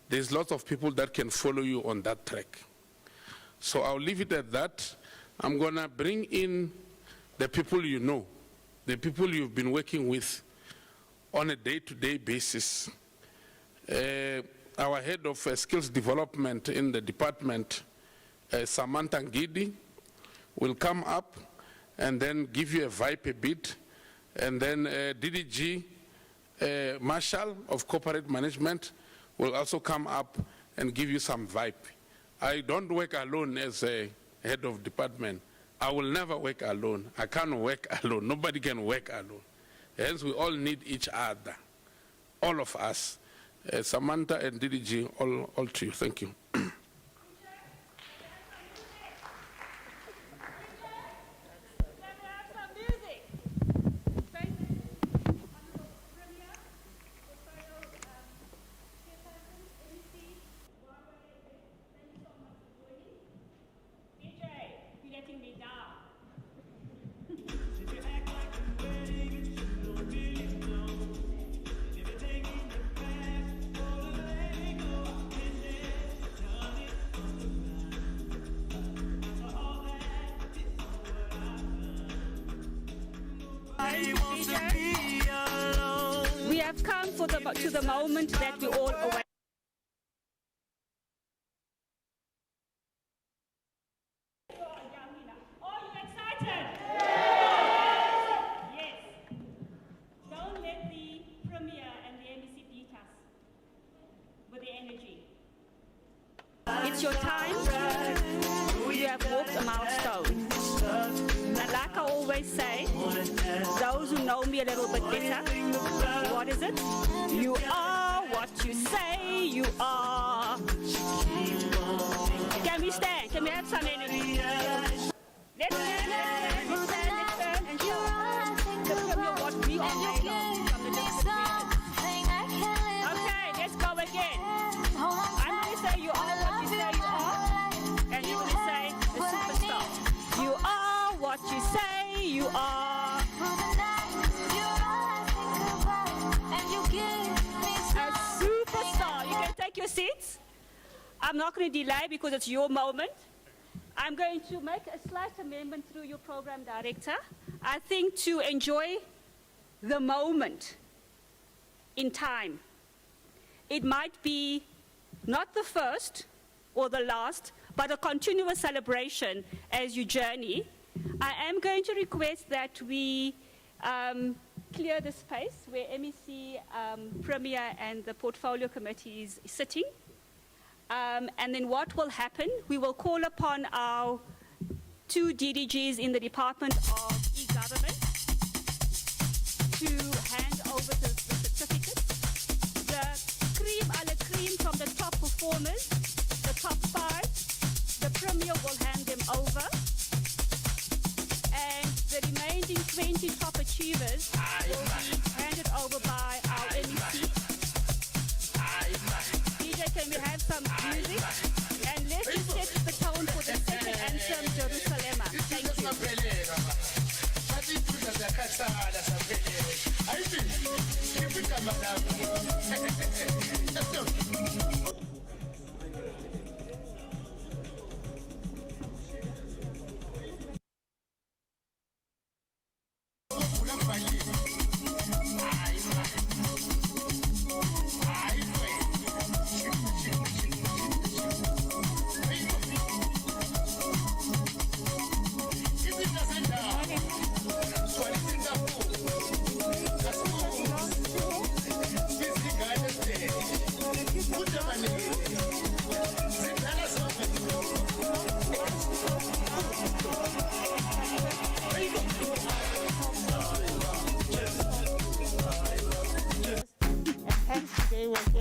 Speaker 2: there's lots of people that can follow you on that track. So I'll leave it at that. I'm going to bring in the people you know, the people you've been working with on a day-to-day basis. Our head of skills development in the department, Samantha Ngidi, will come up and then give you a vibe a bit. And then DDG Marshall of Corporate Management will also come up and give you some vibe. I don't work alone as a head of department. I will never work alone. I can't work alone. Nobody can work alone. Hence, we all need each other, all of us. Samantha and DDG, all to you. Thank you.
Speaker 6: We have come to the moment that we all await. Are you excited? Yes. Don't let the Premier and the NDC beat us with the energy. It's your time. You have walked a milestone. And like I always say, those who know me a little bit better, what is it? You are what you say you are. Can we stand? Can we have some energy? Let's stand and show what we are made of from the different regions. Okay, let's go again. I'm going to say you are what you say you are, and you're going to say the superstar. You are what you say you are. A superstar. You can take your seats. I'm not going to delay because it's your moment. I'm going to make a slight amendment through your program director. I think to enjoy the moment in time, it might be not the first or the last, but a continuous celebration as you journey. I am going to request that we clear the space where MEC, Premier and the Portfolio Committee is sitting. And then what will happen, we will call upon our 2 DDGs in the Department of E-Government to hand over the certificates. The cream a la cream from the top performers, the top 5, the Premier will hand them over. And the remaining 20 top achievers will be handed over by our MEC. DJ, can we have some music? And let's just set the tone for the second anthem, Jerusalem. Thank you.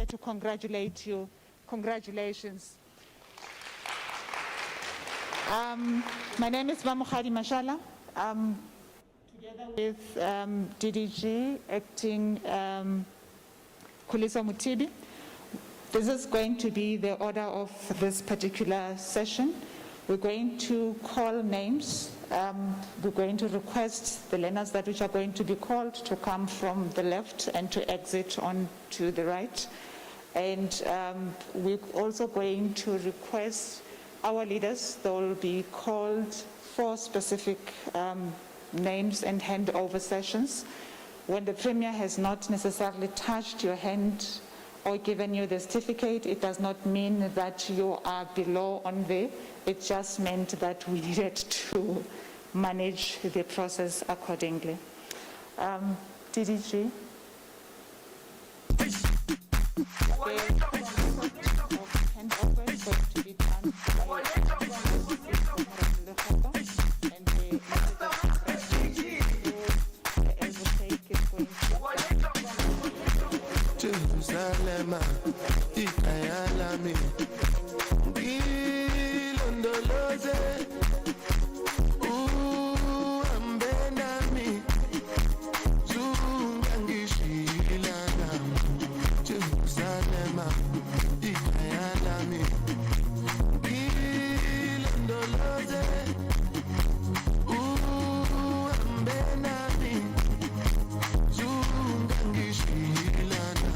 Speaker 7: To congratulate you. Congratulations. My name is Mamukhadi Mashala. Together with DDG, acting Khuliso Mutibi. This is going to be the order of this particular session. We're going to call names. We're going to request the learners that which are going to be called to come from the left and to exit on to the right. And we're also going to request our leaders. They will be called for specific names and handover sessions. When the Premier has not necessarily touched your hand or given you the certificate, it does not mean that you are below on there. It just meant that we needed to manage the process accordingly. DDG. Handover is going to be done by and the take is going to
Speaker 8: Jerusalem, Ikayalami, Gilondoloze, Ambenami, Zungangishilana, Jerusalem, Ikayalami, Gilondoloze, Ambenami, Zungangishilana.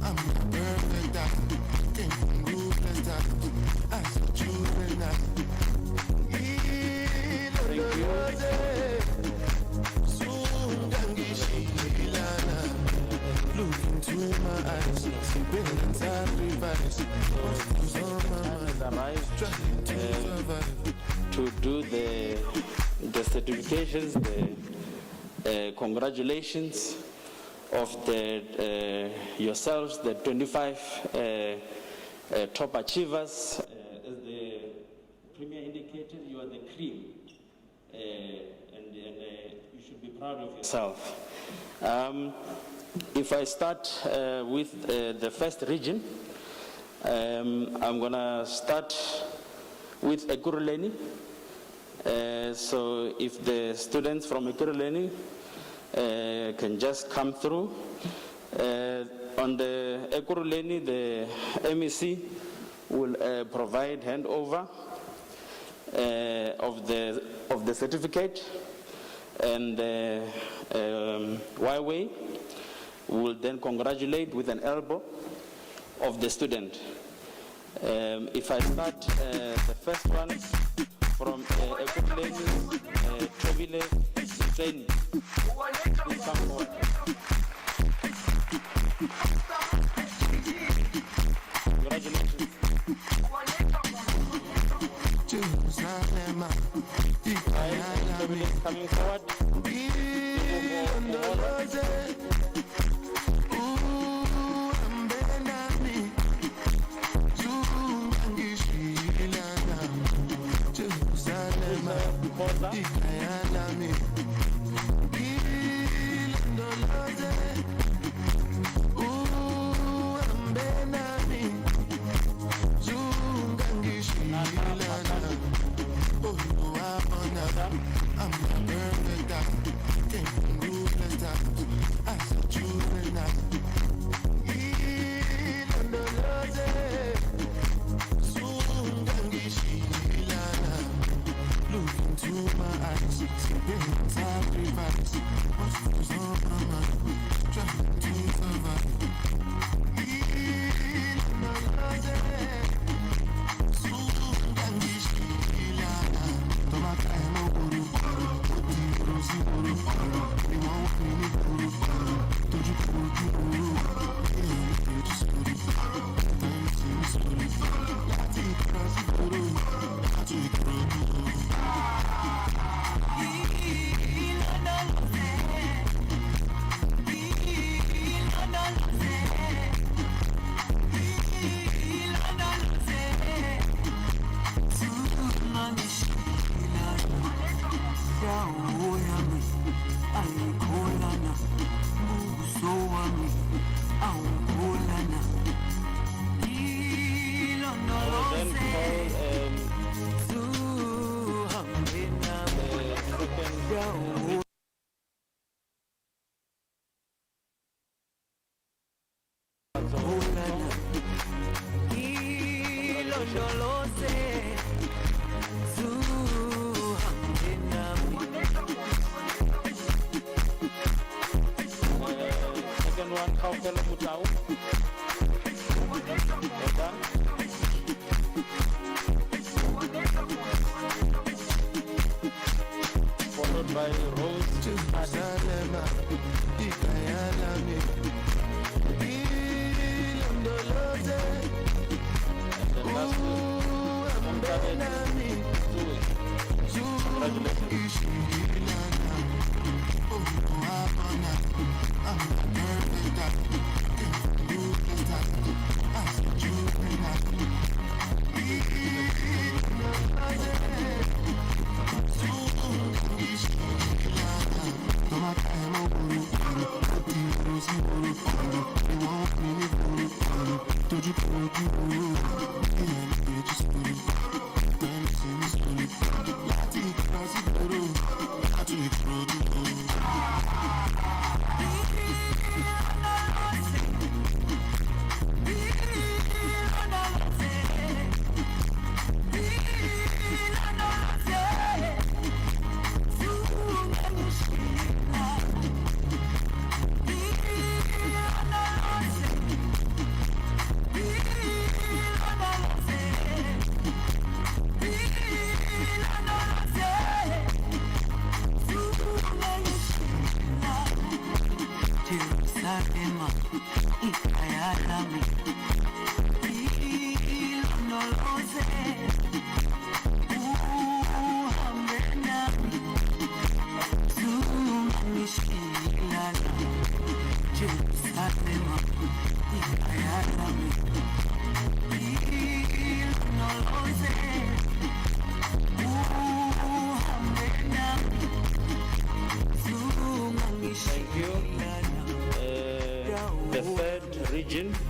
Speaker 8: I'm the perfect that came from ruthless that I saw children that look into my eyes, been and sacrifice.
Speaker 9: To do the certifications, the congratulations. of yourselves, the 25 top achievers. As the Premier indicated, you are the cream, and you should be proud of yourself. If I start with the first region, I'm going to start with Ekurhuleni. So if the students from Ekurhuleni can just come through. On the Ekurhuleni, the MEC will provide handover of the certificate, and Huawei will then congratulate with an elbow of the student. If I start the first one from Ekurhuleni, Tobile Training, please come forward. Congratulations. Tobile coming forward. Followed by Rose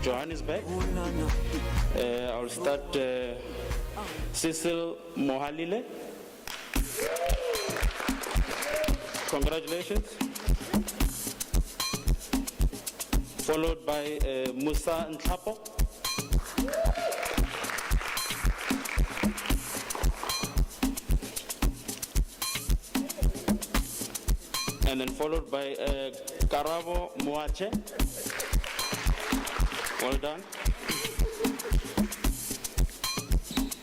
Speaker 9: Johannesburg. I'll start Cecil Mohalile. Congratulations. Followed by Musa Ntlapo. And then followed by Karabo Moache. Well done.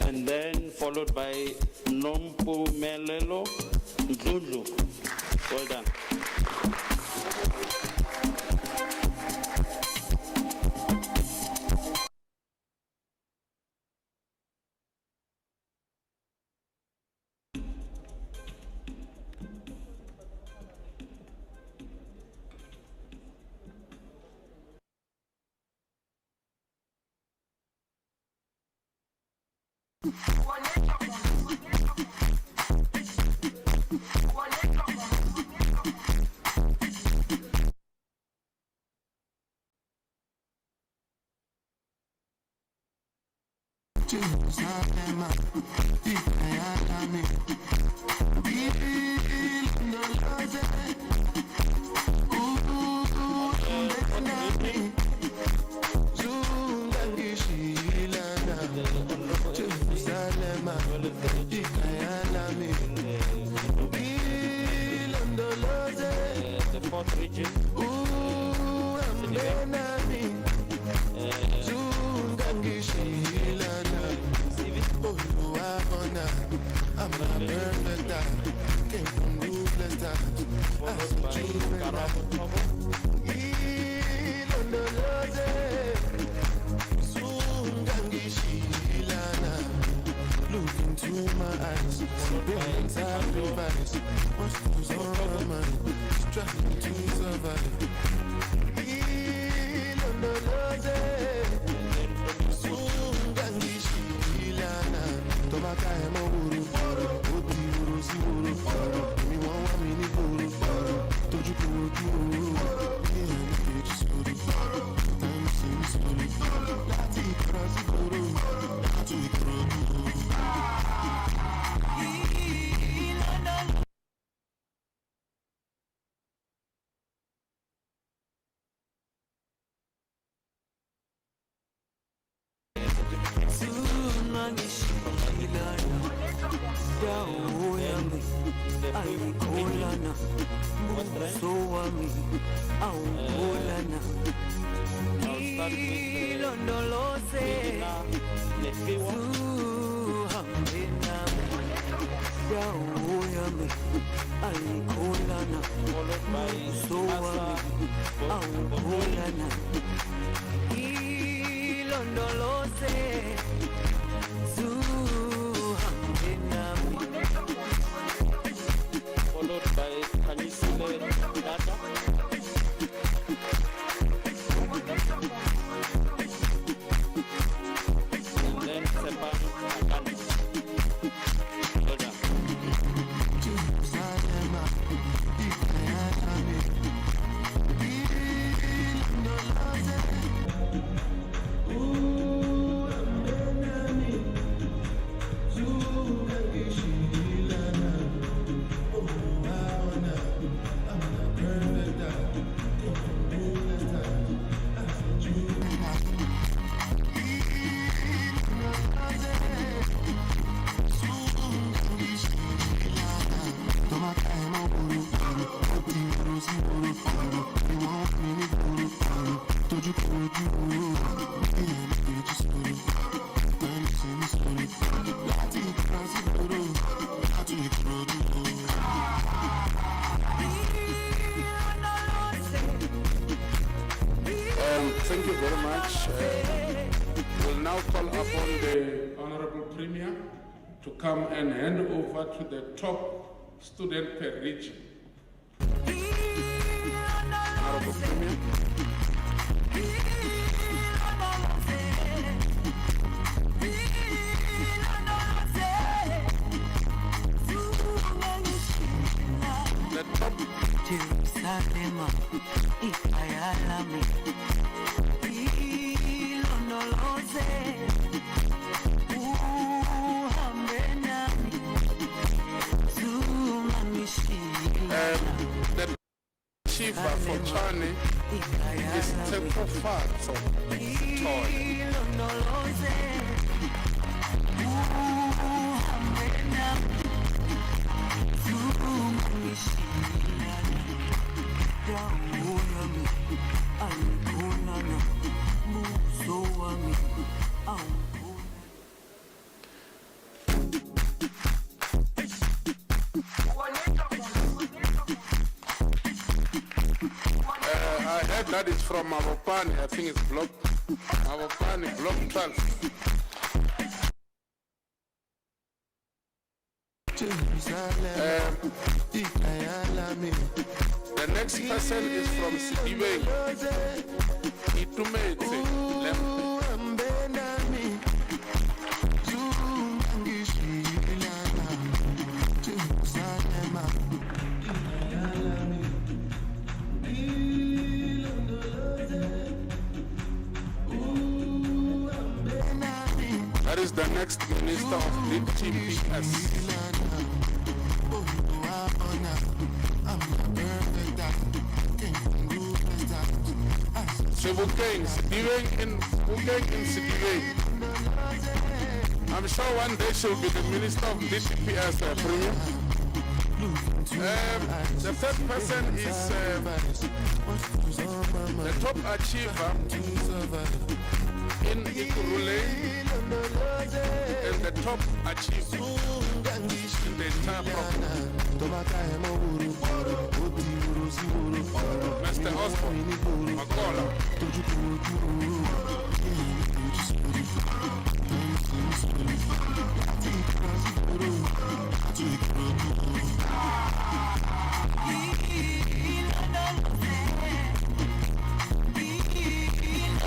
Speaker 9: And then followed by Nompu Melelo Ndlundlu. Well done. The fourth region.
Speaker 8: Look into my eyes, feelings sacrifice. What goes on my mind, struggling to survive.
Speaker 9: Followed by Kanisile Data. And then Sepan Akani. Well done.
Speaker 2: Thank you very much. We'll now call upon the Honorable Premier to come and hand over to the top student per region. Honorable Premier. The top
Speaker 10: Jerusalem, if I am
Speaker 3: also told.
Speaker 2: I heard that is from Mabopani. I think it's block Mabopani, block 12. The next person is from Sidibe. Itumete, that is the next minister of DTPS. Bukeng in Sidibe. I'm sure one day she'll be the minister of DTPS Premier. The third person is the top achiever in Ikurule and the top achiever in the entire program. Mr. Osborne, Makola.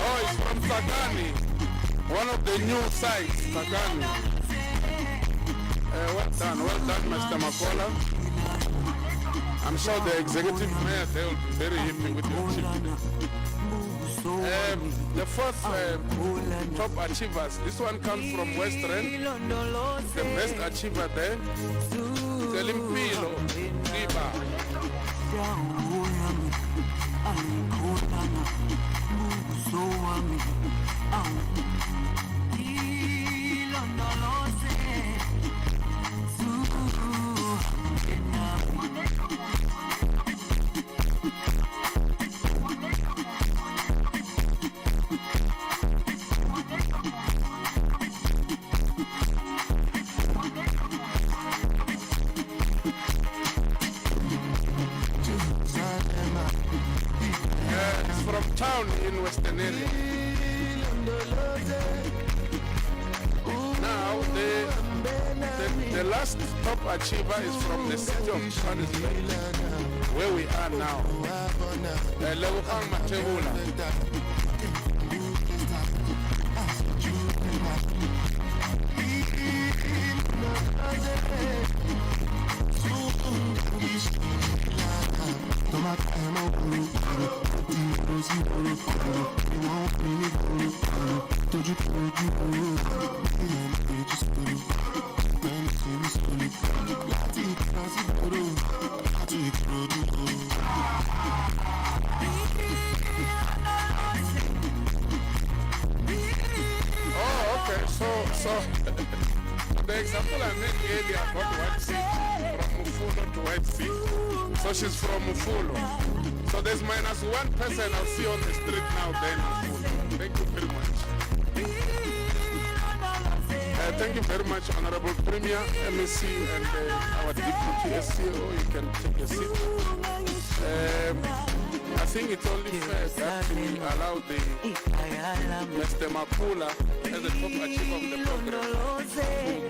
Speaker 2: Oh, it's from Sagani, one of the new sites, Sagani. Well done, Mr. Makola. I'm sure the executive mayor, they will be very happy with your achievement. The fourth top achievers, this one comes from Western. The best achiever there, Selimpilo Riba. It's from town in Western area. Now, the last top achiever is from the city of Johannesburg, where we are now. Lebogang Matebula. So the example I made earlier about White Sea, from Mufulo to White Sea. So she's from Mufulo. So there's minus one person I'll see on the street now then Mufulo. Thank you very much. Thank you very much, Honorable Premier, MEC, and our Deputy SCO. You can take a seat. I think it's only fair that we allow the Mr. Mapula as the top achiever of the program to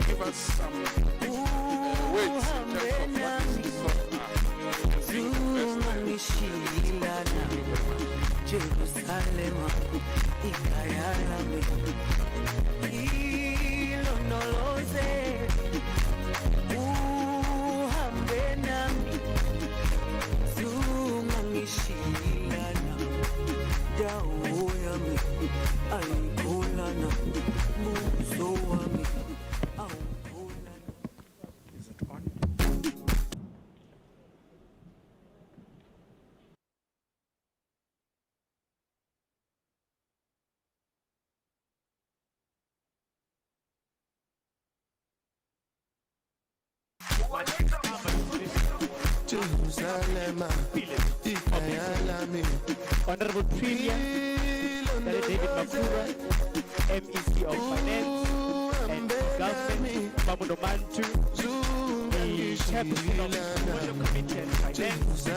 Speaker 2: give us some weight in terms of what is the soft art.
Speaker 8: Jerusalem,
Speaker 10: Honorable Premier, David Makura, MEC of Finance and Government, Mamuno Mantu, the Chairperson of the Portfolio Committee and Finance,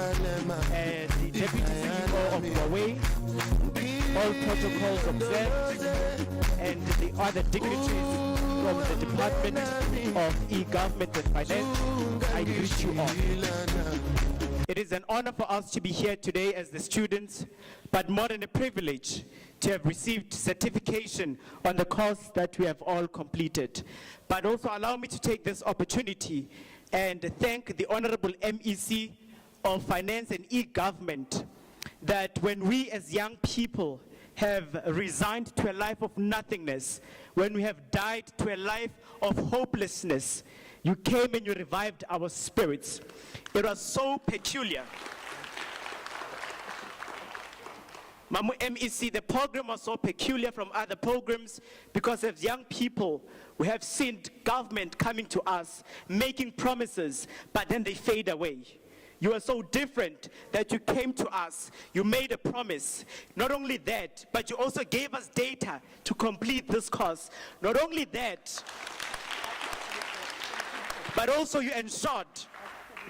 Speaker 10: and the Deputy CEO of Huawei, all protocols observed, and the other dignitaries from the Department of E-Government and Finance. I greet you all. It is an honor for us to be here today as the students, but more than a privilege to have received certification on the course that we have all completed. But also allow me to take this opportunity and thank the Honorable MEC of Finance and E-Government that when we as young people have resigned to a life of nothingness, when we have died to a life of hopelessness, you came and you revived our spirits. It was so peculiar. Mamu MEC, the program was so peculiar from other programs because as young people, we have seen government coming to us, making promises, but then they fade away. You are so different that you came to us, you made a promise. Not only that, but you also gave us data to complete this course. Not only that, but also you ensured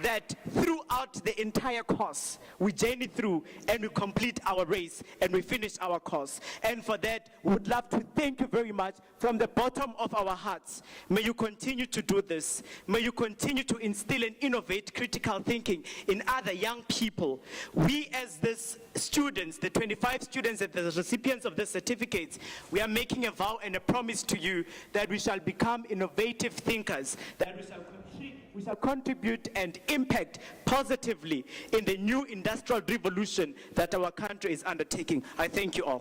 Speaker 10: that throughout the entire course, we journey through and we complete our race and we finish our course. And for that, we would love to thank you very much from the bottom of our hearts. May you continue to do this. May you continue to instill and innovate critical thinking in other young people. We as these students, the 25 students and the recipients of the certificates, we are making a vow and a promise to you that we shall become innovative thinkers, that we shall contribute and impact positively in the new industrial revolution that our country is undertaking. I thank you all.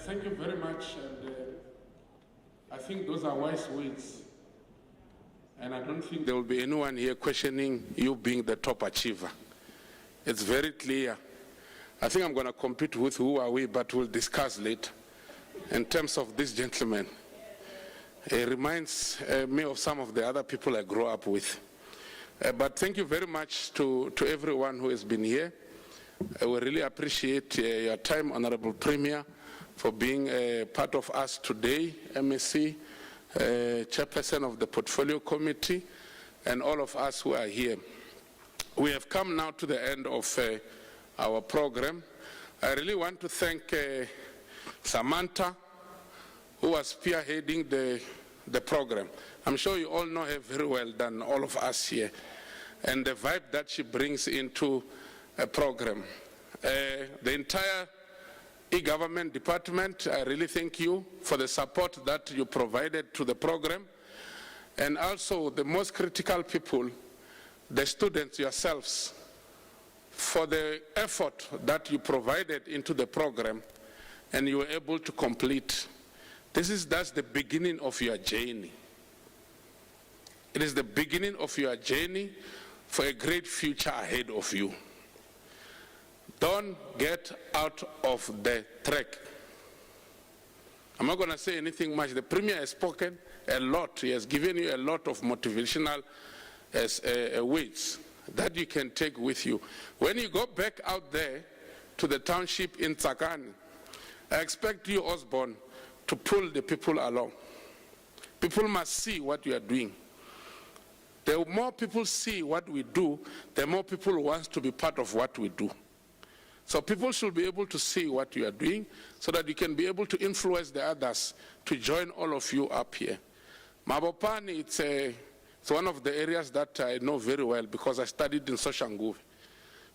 Speaker 2: Thank you very much, and I think those are wise words. And I don't think there will be anyone here questioning you being the top achiever. It's very clear. I think I'm going to compete with who are we, but we'll discuss later. In terms of this gentleman, it reminds me of some of the other people I grew up with. But thank you very much to everyone who has been here. We really appreciate your time, Honorable Premier, for being part of us today, MSc, Chairperson of the Portfolio Committee, and all of us who are here. We have come now to the end of our program. I really want to thank Samantha, who was spearheading the program. I'm sure you all know her very well than all of us here, and the vibe that she brings into a program. The entire E-Government Department, I really thank you for the support that you provided to the program, and also the most critical people, the students yourselves, for the effort that you provided into the program and you were able to complete. That's the beginning of your journey. It is the beginning of your journey for a great future ahead of you. Don't get out of the track. I'm not going to say anything much. The Premier has spoken a lot. He has given you a lot of motivational words that you can take with you. When you go back out there to the township in Tsakani, I expect you, Osborne, to pull the people along. People must see what you are doing. The more people see what we do, the more people want to be part of what we do. So people should be able to see what you are doing so that you can be able to influence the others to join all of you up here. Mabopane, it's one of the areas that I know very well because I studied in Soshanguve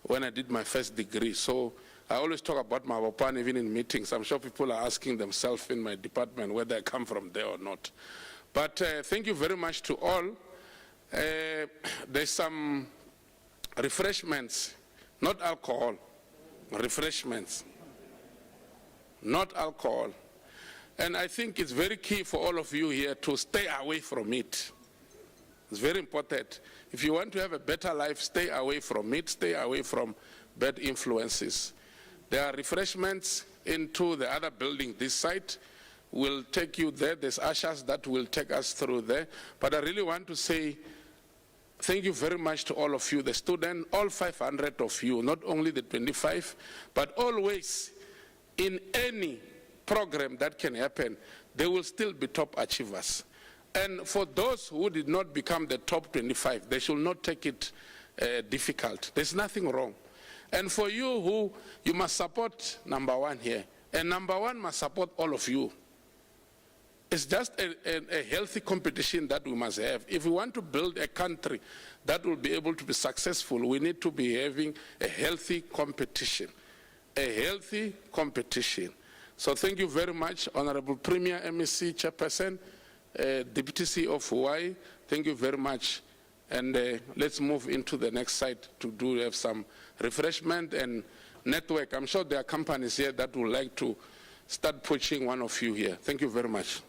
Speaker 2: when I did my first degree. So I always talk about Mabopane even in meetings. I'm sure people are asking themselves in my department whether I come from there or not. But thank you very much to all. There's some refreshments, not alcohol, refreshments, not alcohol. And I think it's very key for all of you here to stay away from it. It's very important. If you want to have a better life, stay away from it, stay away from bad influences. There are refreshments into the other building. This site will take you there. There's ushers that will take us through there. But I really want to say thank you very much to all of you, the students, all 500 of you, not only the 25, but always in any program that can happen, there will still be top achievers. And for those who did not become the top 25, they should not take it difficult. There's nothing wrong. And for you who, you must support number one here. And number one must support all of you. It's just a healthy competition that we must have. If we want to build a country that will be able to be successful, we need to be having a healthy competition. A healthy competition. So thank you very much, Honorable Premier MEC Chairperson, Deputy CEO of Hawaii. Thank you very much. And let's move into the next site to have some refreshment and network. I'm sure there are companies here that would like to start pushing one of you here. Thank you very much.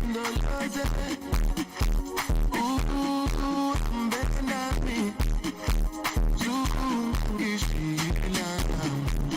Speaker 8: No